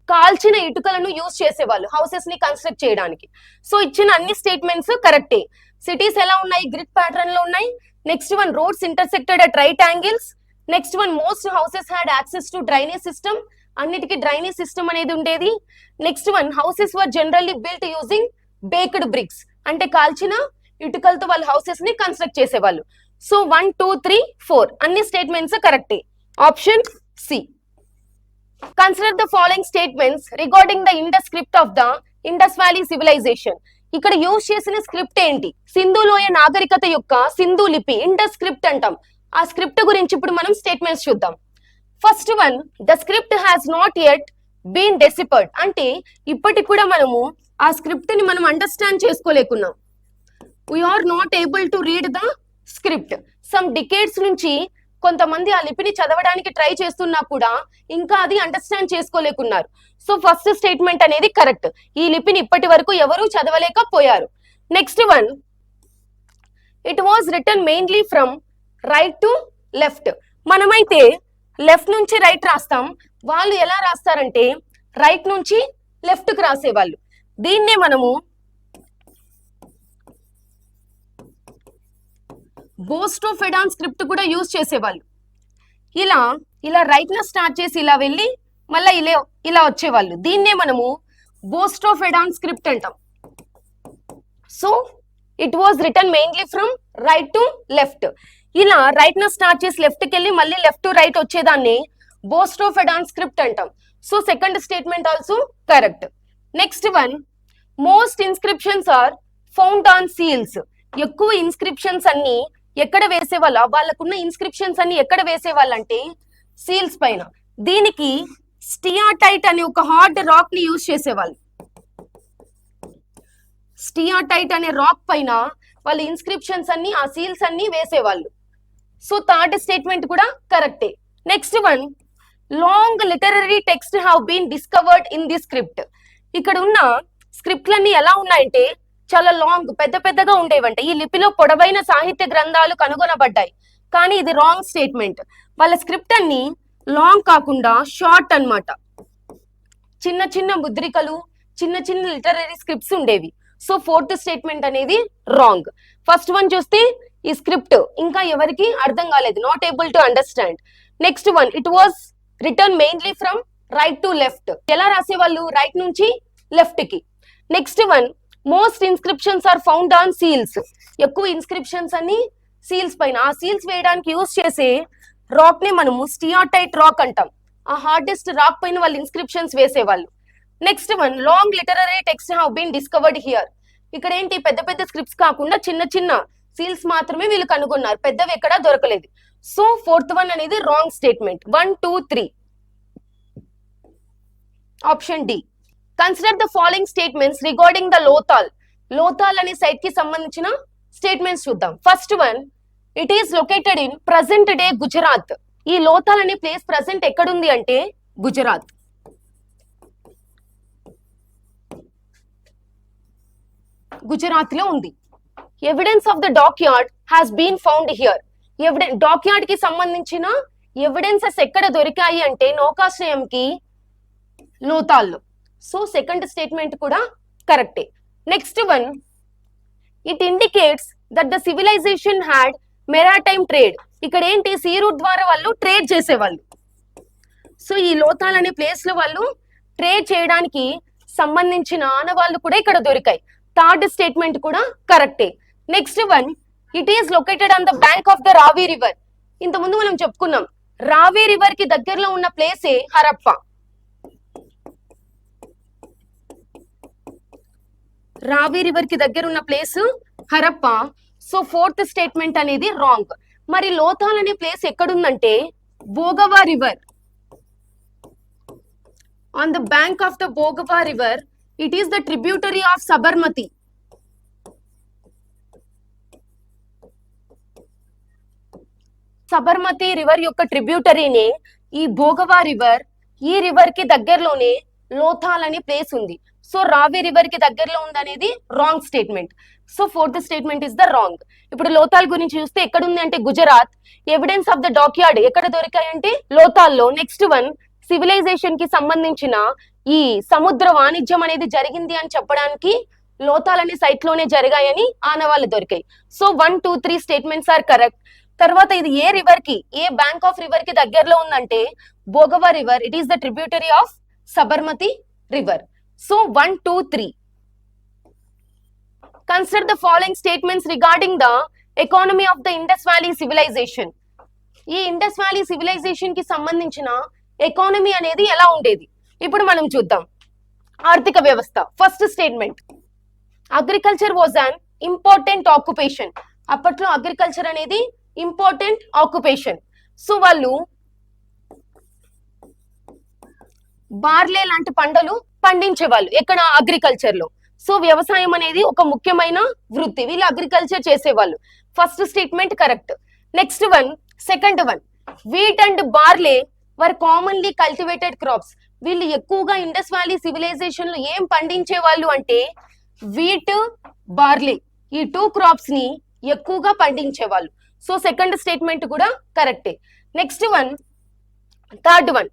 కాల్చిన ఇటుకలను యూజ్ చేసేవాళ్ళు హౌసెస్ ని కన్స్ట్రక్ట్ చేయడానికి. సో ఇచ్చిన అన్ని స్టేట్మెంట్స్ కరెక్టే. సిటీస్ ఎలా ఉన్నాయి గ్రిడ్ ప్యాటర్న్ లో ఉన్నాయి. Next one roads intersected at right angles. Next one most houses had access to drainage system. అన్నిటికీ డ్రైనేజ్ సిస్టమ్ అనేది ఉండేది. Next one houses were generally built using baked bricks. అంటే కాల్చిన ఇటుకలతో వాళ్ళు హౌసెస్ ని కన్స్ట్రక్ట్ చేసేవాళ్ళు. సో 1, 2, 3, 4 అన్ని స్టేట్మెంట్స్ కరెక్టే. Option C. Consider the following statements regarding the Indus script of the Indus Valley civilization. ఇక్కడ యూజ్ చేసిన స్క్రిప్ట్ ఏంటి? సింధు లోయ నాగరికత యొక్క సింధు లిపి ఇండస్ స్క్రిప్ట్ అంటాం. ఆ స్క్రిప్ట్ గురించి ఇప్పుడు మనం స్టేట్మెంట్స్ చూద్దాం. First one the script has not yet been deciphered. అంటే ఇప్పటికి కూడా మనము ఆ స్క్రిప్ట్ ని మనం అండర్స్టాండ్ చేసుకోలేకున్నాం. We are not able to read the script. Some decades నుంచి కొంతమంది ఆ లిపిని చదవడానికి ట్రై చేస్తున్నా కూడా ఇంకా అది అండర్స్టాండ్ చేసుకోలేకున్నారు. సో ఫస్ట్ స్టేట్మెంట్ అనేది కరెక్ట్. ఈ లిపిని ఇప్పటి వరకు ఎవరు చదవలేకపోయారు. Next one it was written mainly from right to left. మనమైతే లెఫ్ట్ నుంచి రైట్ రాస్తాం. వాళ్ళు ఎలా రాస్తారంటే రైట్ నుంచి లెఫ్ట్ కి రాసేవాళ్ళు. దీన్నే మనము బోస్టోఫెడాన్ స్క్రిప్ట్ కూడా యూజ్ చేసేవాళ్ళు. ఇలా ఇలా రైట్ న స్టార్ట్ చేసి ఇలా వెళ్ళి మళ్ళీ ఇలా వచ్చేవాళ్ళు. దీన్నే మనము బోస్టోఫెడాన్ స్క్రిప్ట్ అంటాం. So it was written mainly from right to left. ఇలా రైట్ న స్టార్ట్ చేసి లెఫ్ట్ కి వెళ్ళి మళ్ళీ లెఫ్ట్ టు రైట్ వచ్చేదాన్ని బోస్టోఫెడాన్ స్క్రిప్ట్ అంటాం. So second statement also correct. Next one most inscriptions are found on seals. ఎక్కువ ఇన్స్క్రిప్షన్స్ అన్ని ఎక్కడ వేసేవాళ్ళ వాళ్ళకున్న ఇన్స్క్రిప్షన్స్ అన్ని ఎక్కడ వేసేవాళ్ళంటే సీల్స్ పైన. దీనికి స్టియాటైట్ అనే ఒక హార్డ్ రాక్ ని యూజ్ చేసేవాళ్ళు. స్టియాటైట్ అనే రాక్ పైన వాళ్ళ ఇన్స్క్రిప్షన్స్ అన్ని ఆ సీల్స్ అన్ని వేసేవాళ్ళు. సో థర్డ్ స్టేట్మెంట్ కూడా కరెక్టే. Next one, long literary text have been discovered in the script. ఇక్కడ ఉన్న స్క్రిప్ట్లన్నీ ఎలా ఉన్నాయంటే చాలా లాంగ్, పెద్ద పెద్దగా ఉండేవంట. ఈ లిపిలో పొడవైన సాహిత్య గ్రంథాలు కనుగొనబడ్డాయి. కానీ ఇది రాంగ్ స్టేట్మెంట్. వాళ్ళ స్క్రిప్ట్ అన్ని లాంగ్ కాకుండా షార్ట్ అన్నమాట. చిన్న చిన్న ముద్రికలు, చిన్న చిన్న లిటరరీ స్క్రిప్ట్స్ ఉండేవి. సో ఫోర్త్ స్టేట్మెంట్ అనేది రాంగ్. ఫస్ట్ వన్ చూస్తే ఈ స్క్రిప్ట్ ఇంకా ఎవరికి అర్థం కాలేదు, not able to understand. Next one, it was written mainly from right to left. ఎలా రాసేవాళ్ళు? రైట్ నుంచి లెఫ్ట్ కి. Next one, most inscriptions are found on seals. ఎక్కువ ఇన్స్క్రిప్షన్స్ అన్ని సీల్స్ పైన. ఆ సీల్స్ వేయడానికి యూజ్ చేసే రాక్ ని మనము స్టియాటైట్ రాక్ అంటాం. ఆ హార్డెస్ట్ రాక్ పైన వాళ్ళు ఇన్స్క్రిప్షన్స్ వేసేవాళ్ళు. Next one, long literary text have been discovered here. ఇక్కడ ఏంటి, పెద్ద పెద్ద స్క్రిప్ట్స్ కాకుండా చిన్న చిన్న సీల్స్ మాత్రమే వీళ్ళు కనుగొన్నారు, పెద్దవి ఎక్కడా దొరకలేదు. సో ఫోర్త్ వన్ అనేది wrong statement. 1, 2, 3 option D. Consider the following statements regarding the Lothal. Lothal అనే సైట్ కి సంబంధించిన స్టేట్మెంట్స్ చూద్దాం. First one, it is located in present day Gujarat. ఈ లోతాల్ అనే ప్లేస్ ప్రజెంట్ ఎక్కడుంది అంటే గుజరాత్. గుజరాత్ లో ఉంది. Evidence of the dock yard has been found here. Dock yard కి సంబంధించిన ఎవిడెన్సెస్ ఎక్కడ దొరికాయి అంటే నౌకాశ్రయంకి లోతాల్లో. సో సెకండ్ స్టేట్మెంట్ కూడా కరెక్టే. Next one, it indicates that the civilisation had maritime trade. ఇక్కడ ఏంటి, సీ రూట్ ద్వారా వాళ్ళు ట్రేడ్ చేసేవాళ్ళు. సో ఈ లోతాల్ అనే ప్లేస్ లో వాళ్ళు ట్రేడ్ చేయడానికి సంబంధించిన ఆనవాళ్ళు కూడా ఇక్కడ దొరికాయి. థర్డ్ స్టేట్మెంట్ కూడా కరెక్టే. Next one, it is located on the bank of the రావి రివర్. ఇంతకుముందు మనం చెప్పుకున్నాం, రావి రివర్ కి దగ్గరలో ఉన్న ప్లేసే హరప్ప. రావి రివర్ కి దగ్గర ఉన్న place Harappa. So fourth statement అనేది రాంగ్. మరి లోతాల్ అనే ప్లేస్ ఎక్కడుందంటే Bhogava river. On the bank of the Bhogava river, it is the tributary of Sabarmati. Sabarmati river యొక్క ట్రిబ్యూటరీనే ఈ భోగవా రివర్. ఈ రివర్ కి దగ్గరలోనే లోథాల్ అనే ప్లేస్ ఉంది. సో రావి రివర్ కి దగ్గరలో ఉందనేది wrong statement. So fourth statement is the wrong. ఇప్పుడు లోథాల్ గురించి చూస్తే ఎక్కడ ఉంది అంటే Gujarat. Evidence of the dockyard ఎక్కడ దొరికాయంటే లోథాల్లో. నెక్స్ట్ వన్, సివిలైజేషన్ కి సంబంధించిన ఈ సముద్ర వాణిజ్యం అనేది జరిగింది అని చెప్పడానికి లోథాల్ అనే సైట్ లోనే జరిగాయని ఆనవాళ్ళు దొరికాయి. So 1, 2, 3 statements are correct. తర్వాత ఇది ఏ రివర్ కి, ఏ బ్యాంక్ ఆఫ్ రివర్ కి దగ్గరలో ఉందంటే Bhogava river. It is the tributary of Sabarmati river. So 1, 2, 3. Consider the following statements regarding the economy of the Indus valley civilisation. ఈ ఇండస్ వ్యాలీ సివిలైజేషన్ కి సంబంధించిన economy అనేది ఎలా ఉండేది ఇప్పుడు మనం చూద్దాం. ఆర్థిక వ్యవస్థ. First statement, agriculture was an important occupation. అప్పట్లో అగ్రికల్చర్ అనేది ఇంపార్టెంట్ ఆక్యుపేషన్. సో వాళ్ళు బార్లే లాంటి పంటలు పండించేవాళ్ళు ఎక్కడ, అగ్రికల్చర్ లో. సో వ్యవసాయం అనేది ఒక ముఖ్యమైన వృత్తి. వీళ్ళు అగ్రికల్చర్ చేసేవాళ్ళు. First statement correct. Next one, second one, wheat and బార్లే were commonly cultivated crops. వీళ్ళు ఎక్కువగా ఇండస్ వ్యాలీ సివిలైజేషన్ లో ఏం పండించే వాళ్ళు అంటే వీట్, బార్లీ, ఈ 2 క్రాప్స్ ని ఎక్కువగా పండించేవాళ్ళు. సో సెకండ్ స్టేట్మెంట్ కూడా కరెక్టే. Next one, third one,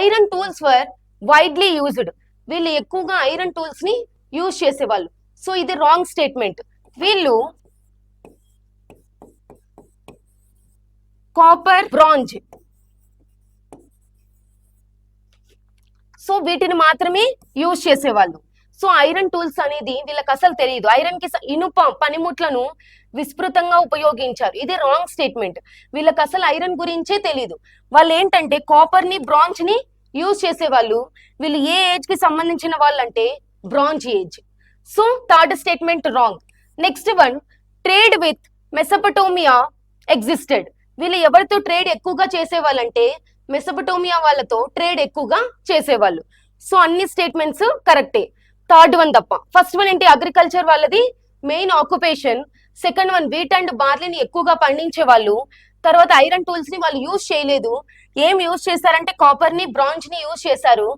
iron tools were widely used. వీళ్ళు ఎక్కువగా ఐరన్ టూల్స్ ని యూజ్ చేసేవాళ్ళు. సో ఇది రాంగ్ స్టేట్మెంట్. వీళ్ళు కాపర్, బ్రాంజ్, సో వీటిని మాత్రమే యూజ్ చేసేవాళ్ళు. సో ఐరన్ టూల్స్ అనేది వీళ్ళకి అసలు తెలియదు. ఐరన్ కి ఇనుప పనిముట్లను విస్తృతంగా ఉపయోగించారు. ఇది రాంగ్ స్టేట్మెంట్. వీళ్ళకి అసలు ఐరన్ గురించే తెలీదు. వాళ్ళు ఏంటంటే కాపర్ ని, బ్రాంజ్ ని యూజ్ చేసేవాళ్ళు. వీళ్ళు ఏ ఏజ్ కి సంబంధించిన వాళ్ళు అంటే bronze age. So third statement wrong. Next one, trade with Mesopotamia existed. వీళ్ళు ఎవరితో ట్రేడ్ ఎక్కువగా చేసేవాళ్ళంటే మెసపటోమియా వాళ్ళతో ట్రేడ్ ఎక్కువగా చేసేవాళ్ళు. సో అన్ని స్టేట్మెంట్స్ కరెక్టే. థర్డ్ వన్ తప్ప. ఫస్ట్ వన్ ఏంటి, అగ్రికల్చర్ వాళ్ళది main occupation. Second one wheat and బార్లీని ఎక్కువగా పండించే వాళ్ళు. తర్వాత ఐరన్ టూల్స్ ని వాళ్ళు యూజ్ చేయలేదు. ఏం యూజ్ చేశారంటే కాపర్ ని, బ్రాంజ్ ని యూజ్ చేశారు.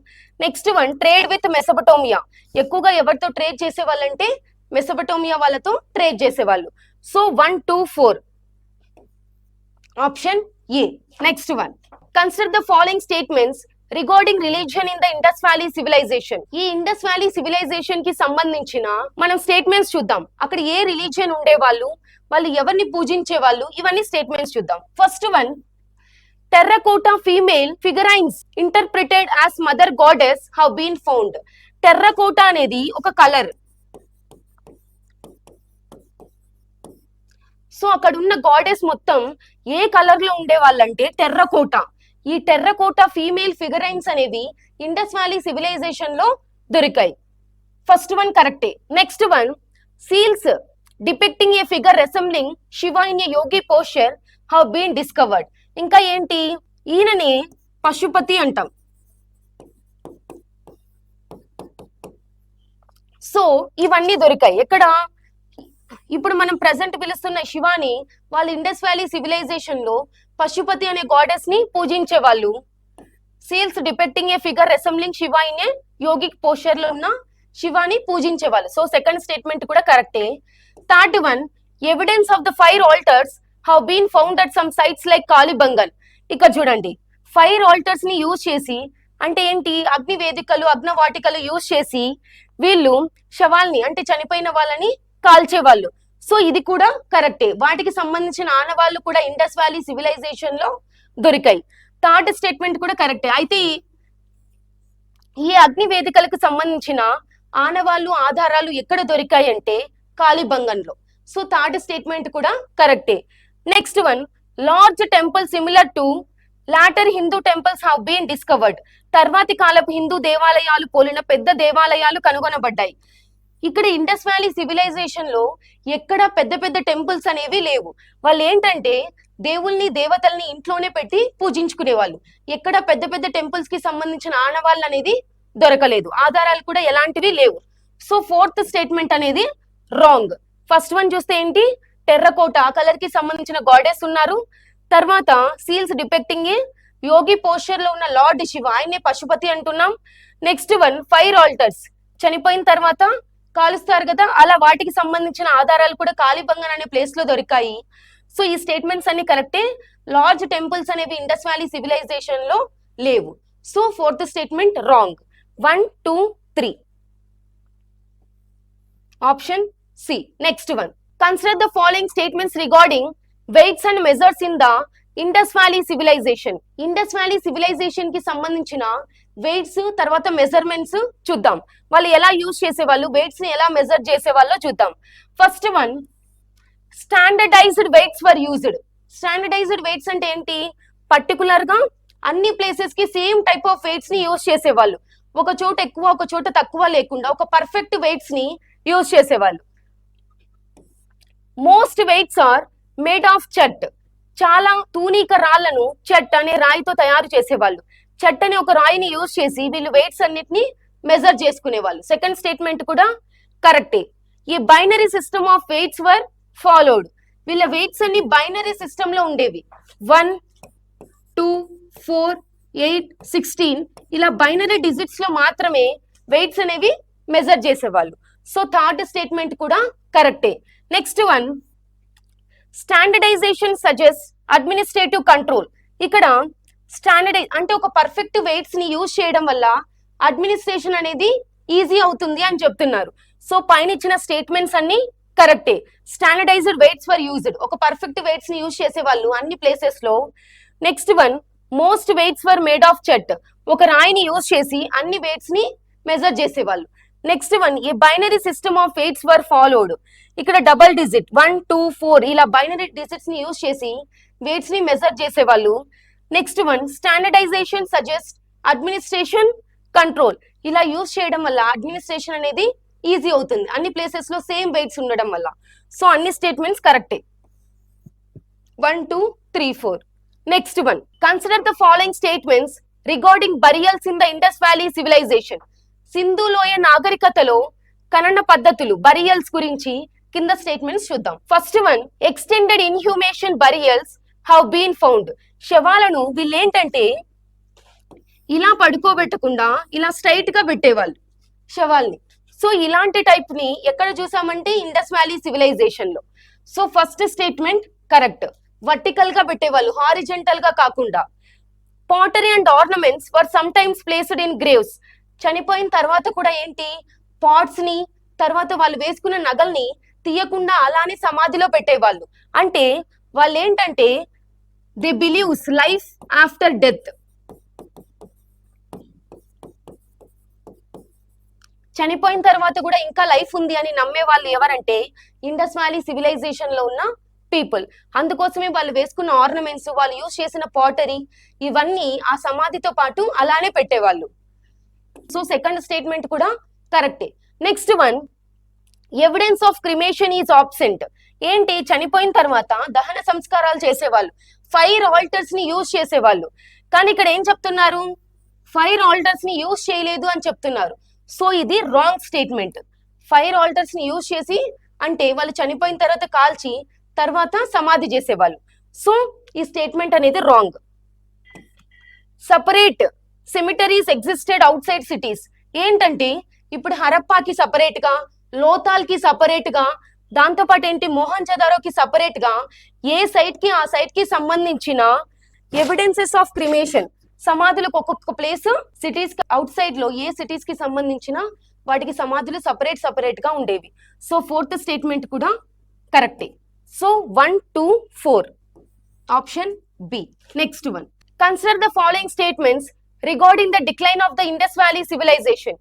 Next one trade with Mesopotamia. ఎక్కువగా ఎవరితో ట్రేడ్ చేసే వాళ్ళంటే మెసపటోమియా వాళ్ళతో ట్రేడ్ చేసేవాళ్ళు. So 1, 2, 4 option A. Next one, consider the following statements regarding religion in the Indus valley civilisation. ఈ ఇండస్ వ్యాలీ సివిలైజేషన్ కి సంబంధించిన మనం స్టేట్మెంట్స్ చూద్దాం. అక్కడ ఏ రిలీజియన్ ఉండేవాళ్ళు, వాళ్ళు ఎవరిని పూజించే వాళ్ళు, ఇవన్నీ స్టేట్మెంట్స్ చూద్దాం. First one, terracotta female figurines interpreted as mother goddess have been found. Terracotta అనేది ఒక కలర్. సో అక్కడ ఉన్న గాడెస్ మొత్తం ఏ కలర్ లో ఉండే వాళ్ళంటే టెర్రకోటా. ఈ టెర్రకోటా ఫీమేల్ ఫిగరైన్స్ అనేవి ఇండస్ వ్యాలీ సివిలైజేషన్ లో దొరికాయి. ఫస్ట్ వన్ కరెక్టే. Next one, seals depicting a figure resembling Shiva in a yogi posture have been discovered. ఇంకా ఏంటి, ఈయననే పశుపతి అంటాం. సో ఇవన్నీ దొరికాయి ఎక్కడ, ఇప్పుడు మనం ప్రెసెంట్ పిలుస్తున్న శివాని వాళ్ళు ఇండస్ వ్యాలీ సివిలైజేషన్ లో పశుపతి అనే గాడెస్ ని పూజించే వాళ్ళు. Seals depicting a figure resembling Shiva in a yogic posture లో ఉన్న శివాని పూజించే వాళ్ళు. సో సెకండ్ స్టేట్మెంట్ కూడా కరెక్టే. Third one, evidence of the fire altars have been found at some sites like Kalibangan. ఇక్కడ చూడండి, ఫైర్ ఆల్టర్స్ ని యూజ్ చేసి, అంటే ఏంటి, అగ్ని వేదికలు, అగ్నవాటికలు యూజ్ చేసి వీళ్ళు శవాల్ని అంటే చనిపోయిన వాళ్ళని కాల్చేవాళ్ళు. సో ఇది కూడా కరెక్టే. వాటికి సంబంధించిన ఆనవాళ్ళు కూడా ఇండస్ వ్యాలీ సివిలైజేషన్ లో దొరికాయి. థర్డ్ స్టేట్మెంట్ కూడా కరెక్టే. అయితే ఈ అగ్ని వేదికలకు సంబంధించిన ఆనవాళ్ళు, ఆధారాలు ఎక్కడ దొరికాయి అంటే కాలిబంగన్ లో. సో థర్డ్ స్టేట్మెంట్ కూడా కరెక్టే. Next one, large temple similar to later Hindu temples have been discovered. తర్వాతి కాలపు హిందూ దేవాలయాలు పోలిన పెద్ద దేవాలయాలు కనుగొనబడ్డాయి. ఇక్కడ ఇండస్ వ్యాలీ సివిలైజేషన్ లో ఎక్కడ పెద్ద పెద్ద టెంపుల్స్ అనేవి లేవు. వాళ్ళు ఏంటంటే దేవుల్ని, దేవతల్ని ఇంట్లోనే పెట్టి పూజించుకునే వాళ్ళు. ఎక్కడ పెద్ద పెద్ద టెంపుల్స్ కి సంబంధించిన ఆనవాళ్ళు అనేది దొరకలేదు, ఆధారాలు కూడా ఎలాంటివి లేవు. సో ఫోర్త్ స్టేట్మెంట్ అనేది రాంగ్. ఫస్ట్ వన్ చూస్తే ఏంటి, టెర్రకోట ఆ కలర్ కి సంబంధించిన గాడెస్ ఉన్నారు. తర్వాత సీల్స్ డిపెక్టింగ్ ఏ యోగి పోస్చర్ లో ఉన్న లార్డ్ శివ, ఆయనే పశుపతి అంటున్నాం. నెక్స్ట్ వన్, ఫైర్ ఆల్టర్స్ చనిపోయిన తర్వాత కాలుస్తారు కదా, అలా వాటికి సంబంధించిన ఆధారాలు కూడా కాలిబంగన్ అనే ప్లేస్ లో దొరికాయి. సో ఈ స్టేట్మెంట్స్ అన్ని కరెక్టే. లార్జ్ టెంపుల్స్ అనేవి ఇండస్ వ్యాలీ సివిలైజేషన్ లో లేవు. So fourth statement wrong. 1, 2, 3 option C. Next one, consider the following statements regarding weights and measures in the Indus valley civilization. Indus valley civilisation కి సంబంధించిన weights తర్వాత measurements చూద్దాం. వాళ్ళు ఎలా use చేసేవాళ్ళు, వెయిట్స్ ని ఎలా మెజర్ చేసేవాళ్ళో చూద్దాం. First one, standardized weights were used. Standardized weights అంటే ఏంటి, పర్టికులర్ గా అన్ని ప్లేసెస్ కి సేమ్ టైప్ ఆఫ్ వెయిట్స్ ని యూజ్ చేసేవాళ్ళు. ఒక చోట ఎక్కువ, ఒక చోట తక్కువ లేకుండా ఒక పర్ఫెక్ట్ వెయిట్స్ ని యూజ్ చేసేవాళ్ళు. Most weights are made of chert. చాలా తూనిక రాళ్లను చెట్ అనే రాయితో తయారు చేసేవాళ్ళు. చెట్ అనే ఒక రాయిని యూజ్ చేసి వీళ్ళు వెయిట్స్ అన్నిటిని మెజర్ చేసుకునేవాళ్ళు. సెకండ్ స్టేట్మెంట్ కూడా కరెక్టే. ఈ binary system of weights were followed. వీళ్ళ వెయిట్స్ అన్ని బైనరీ సిస్టమ్ లో ఉండేవి. 1, 2, 4, 8, 16 ఇలా బైనరీ డిజిట్స్ లో మాత్రమే వెయిట్స్ అనేవి మెజర్ చేసేవాళ్ళు. సో థర్డ్ స్టేట్మెంట్ కూడా కరెక్టే. Next one, standardization suggest administrative control. ఇక్కడ స్టాండర్డైజ్ అంటే ఒక పర్ఫెక్ట్ వెయిట్స్ ని యూజ్ చేయడం వల్ల అడ్మినిస్ట్రేషన్ అనేది ఈజీ అవుతుంది అని చెప్తున్నారు. సో పైన ఇచ్చిన స్టేట్మెంట్స్ అన్ని కరెక్టే. స్టాండర్డైజ్డ్ వెయిట్స్ వర్ యూజ్డ్, ఒక పర్ఫెక్ట్ వెయిట్స్ ని యూజ్ చేసే వాళ్ళు అన్ని ప్లేసెస్ లో. Next one, most weights were made of చెట్, ఒక రాయిని యూజ్ చేసి అన్ని వెయిట్స్ ని మెజర్ చేసేవాళ్ళు. Next one, a binary system of weights were followed. ఇక్కడ డబల్ డిజిట్ 1, 2, 4 ఇలా బైనరీ డిజిట్స్ ని యూజ్ చేసి వెయిట్స్ ని మెజర్ చేసేవాళ్ళు. Next one, standardization suggest administration control. ఇలా యూజ్ చేయడం వల్ల అడ్మినిస్ట్రేషన్ అనేది ఈజీ అవుతుంది అన్ని ప్లేసెస్ లో సేమ్ వెయిట్స్ ఉండడం వల్ల. సో అన్ని స్టేట్మెంట్స్ కరెక్టే. 1, 2, 3, 4. Next one, consider the following statements regarding burials in the Indus valley civilisation. సింధు లోయ నాగరికతలో ఖనన పద్ధతులు బరియల్స్ గురించి కింద స్టేట్మెంట్స్ చూద్దాం. First one, extended inhumation burials have been found. శవాలను వీళ్ళేంటంటే ఇలా పడుకోబెట్టకుండా ఇలా స్ట్రైట్ గా పెట్టేవాళ్ళు శవాల్ని. సో ఇలాంటి టైప్ ని ఎక్కడ చూసామంటే ఇండస్ వ్యాలీ సివిలైజేషన్ లో. So first statement correct. Vertical గా పెట్టేవాళ్ళు, హారిజెంటల్ గా కాకుండా. Pottery and ornaments were sometimes placed in graves. చనిపోయిన తర్వాత కూడా ఏంటి, పాట్స్ ని తర్వాత వాళ్ళు వేసుకున్న నగల్ని తీయకుండా అలానే సమాధిలో పెట్టేవాళ్ళు. అంటే వాళ్ళు ఏంటంటే they believes life after death. చనిపోయిన తర్వాత కూడా ఇంకా లైఫ్ ఉంది అని నమ్మే వాళ్ళు ఎవరంటే ఇండస్ వ్యాలీ సివిలైజేషన్ లో ఉన్న పీపుల్. అందుకోసమే వాళ్ళు వేసుకున్న ఆర్నమెంట్స్, వాళ్ళు యూజ్ చేసిన పాటరీ, ఇవన్నీ ఆ సమాధితో పాటు అలానే పెట్టేవాళ్ళు. సో సెకండ్ స్టేట్మెంట్ కూడా కరెక్టే. Next one, evidence of cremation is absent. ఏంటి, చనిపోయిన తర్వాత దహన సంస్కారాలు చేసేవాళ్ళు, ఫైర్ ఆల్టర్స్ ని యూజ్ చేసేవాళ్ళు. కానీ ఇక్కడ ఏం చెప్తున్నారు, ఫైర్ ఆల్టర్స్ ని యూజ్ చేయలేదు అని చెప్తున్నారు. సో ఇది రాంగ్ స్టేట్మెంట్. ఫైర్ ఆల్టర్స్ ని యూజ్ చేసి అంటే వాళ్ళు చనిపోయిన తర్వాత కాల్చి తర్వాత సమాధి చేసేవాళ్ళు. సో ఈ స్టేట్మెంట్ అనేది wrong. Separate cemeteries existed outside cities. ఏంటంటే ఇప్పుడు హరప్పాకి సపరేట్ గా, లోతాల్ కి సపరేట్ గా, దాంతో పాటు ఏంటి మోహన్జదారోకి సపరేట్ గా ఏ సైట్ కి ఆ సైట్ కి సంబంధించిన ఎవిడెన్సెస్ ఆఫ్ క్రిమేషన్, సమాధులకు ఒక్కొక్క ప్లేస్ సిటీస్ అవుట్ సైడ్ లో ఏ సిటీస్ కి సంబంధించిన వాటికి సమాధులు సపరేట్ సపరేట్ గా ఉండేవి. సో ఫోర్త్ స్టేట్మెంట్ కూడా కరెక్టే. So 1, 2, 4 option B. Next one, consider the following statements regarding the decline of the Indus valley civilisation.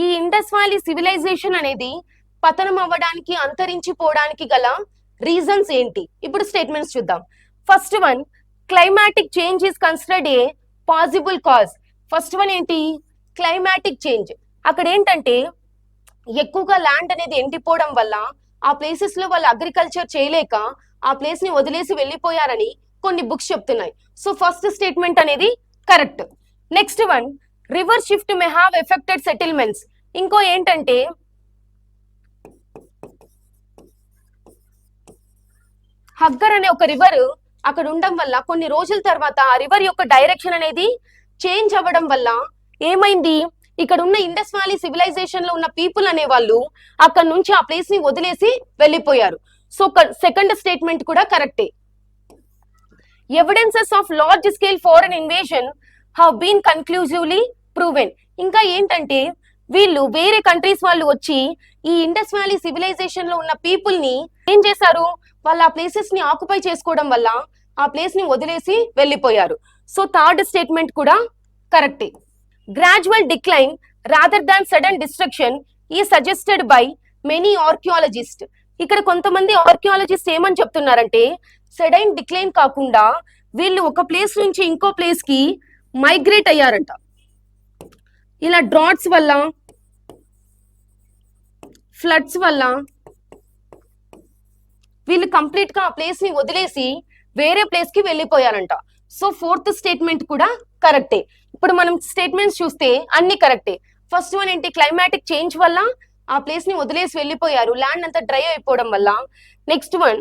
ఈ ఇండస్ వ్యాలీ సివిలైజేషన్ అనేది పతనం అవ్వడానికి, అంతరించిపోవడానికి గల రీజన్స్ ఏంటి? ఇప్పుడు స్టేట్మెంట్స్ చూద్దాం. First one, climatic change is considered a possible cause. First one ఏంటి, climatic change. అక్కడ ఏంటంటే ఎక్కువగా ల్యాండ్ అనేది ఎండిపోవడం వల్ల ఆ ప్లేసెస్ లో వాళ్ళు అగ్రికల్చర్ చేయలేక ఆ ప్లేస్ ని వదిలేసి వెళ్ళిపోయారని కొన్ని బుక్స్ చెప్తున్నాయి. సో ఫస్ట్ స్టేట్మెంట్ అనేది correct. Next one, river shift may have affected settlements. ఇంకో ఏంటంటే హగ్గర్ అనే ఒక రివర్ అక్కడ ఉండడం వల్ల కొన్ని రోజుల తర్వాత ఆ రివర్ యొక్క డైరెక్షన్ అనేది చేంజ్ అవ్వడం వల్ల ఏమైంది, ఇక్కడ ఉన్న ఇండస్ వ్యాలీ సివిలైజేషన్ లో ఉన్న పీపుల్ అనే వాళ్ళు అక్కడ నుంచి ఆ ప్లేస్ ని వదిలేసి వెళ్ళిపోయారు. సో సెకండ్ స్టేట్మెంట్ కూడా కరెక్టే. Evidences of large scale foreign invasion have been conclusively proven. ఇంకా ఏంటంటే వీళ్ళు వేరే కంట్రీస్ వాళ్ళు వచ్చి ఈ ఇండస్ వ్యాలీ సివిలైజేషన్ లో ఉన్న పీపుల్ ని ఏం చేశారు, వాళ్ళు ఆ ప్లేసెస్ ని ఆక్యుపై చేసుకోవడం వల్ల ఆ ప్లేస్ ని వదిలేసి వెళ్ళిపోయారు. సో థర్డ్ స్టేట్మెంట్ కూడా కరెక్టే. Gradual decline rather than sudden destruction ఈ సజెస్టెడ్ బై మెనీ ఆర్కియాలజిస్ట్. ఇక్కడ కొంతమంది ఆర్కియాలజిస్ట్ ఏమని చెప్తున్నారంటే సడన్ డిక్లైన్ కాకుండా వీళ్ళు ఒక ప్లేస్ నుంచి ఇంకో ప్లేస్ కి మైగ్రేట్ అయ్యారంట. ఇలా డ్రాట్స్ వల్ల, ఫ్లడ్స్ వల్ల వీళ్ళు కంప్లీట్ గా ఆ ప్లేస్ ని వదిలేసి వేరే ప్లేస్ కి వెళ్ళిపోయారంట. సో ఫోర్త్ స్టేట్మెంట్ కూడా కరెక్టే. ఇప్పుడు మనం స్టేట్మెంట్స్ చూస్తే అన్ని కరెక్టే. ఫస్ట్ వన్ ఏంటి, క్లైమాటిక్ చేంజ్ వల్ల ఆ ప్లేస్ ని వదిలేసి వెళ్ళిపోయారు, ల్యాండ్ అంతా డ్రై అయిపోవడం వల్ల. Next one,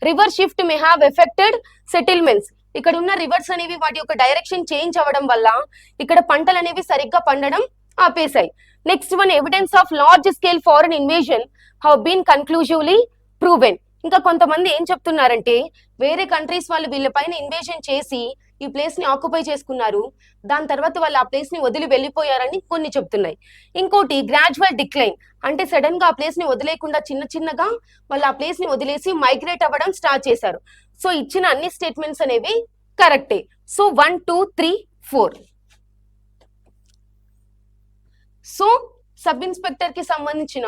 river shift may have affected settlements. ఇక్కడ ఉన్న రివర్స్ అనేవి వాటి యొక్క డైరెక్షన్ చేంజ్ అవ్వడం వల్ల ఇక్కడ పంటలు అనేవి సరిగ్గా పండడం ఆపేశాయి. Next one, evidence of large scale foreign invasion have been conclusively proven. ఇంకా కొంతమంది ఏం చెప్తున్నారంటే వేరే కంట్రీస్ వాళ్ళు వీళ్ళపైన ఇన్వేషన్ చేసి ఈ ప్లేస్ ని ఆక్యుపై చేసుకున్నారు, దాని తర్వాత వాళ్ళు ఆ ప్లేస్ ని వదిలి వెళ్ళిపోయారని కొన్ని చెప్తున్నాయి. ఇంకోటి గ్రాడ్యువల్ డిక్లైన్, అంటే సడన్ గా ఆ ప్లేస్ ని వదిలేకుండా చిన్న చిన్నగా వాళ్ళు ఆ ప్లేస్ ని వదిలేసి మైగ్రేట్ అవ్వడం స్టార్ట్ చేశారు. సో ఇచ్చిన అన్ని స్టేట్మెంట్స్ అనేవి కరెక్టే. సో 1, 2, 3, 4. సో సబ్ ఇన్స్పెక్టర్ కి సంబంధించిన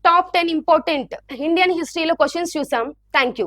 టాప్ 10 ఇంపార్టెంట్ ఇండియన్ హిస్టరీలో క్వశ్చన్స్ చూసాం. Thank you.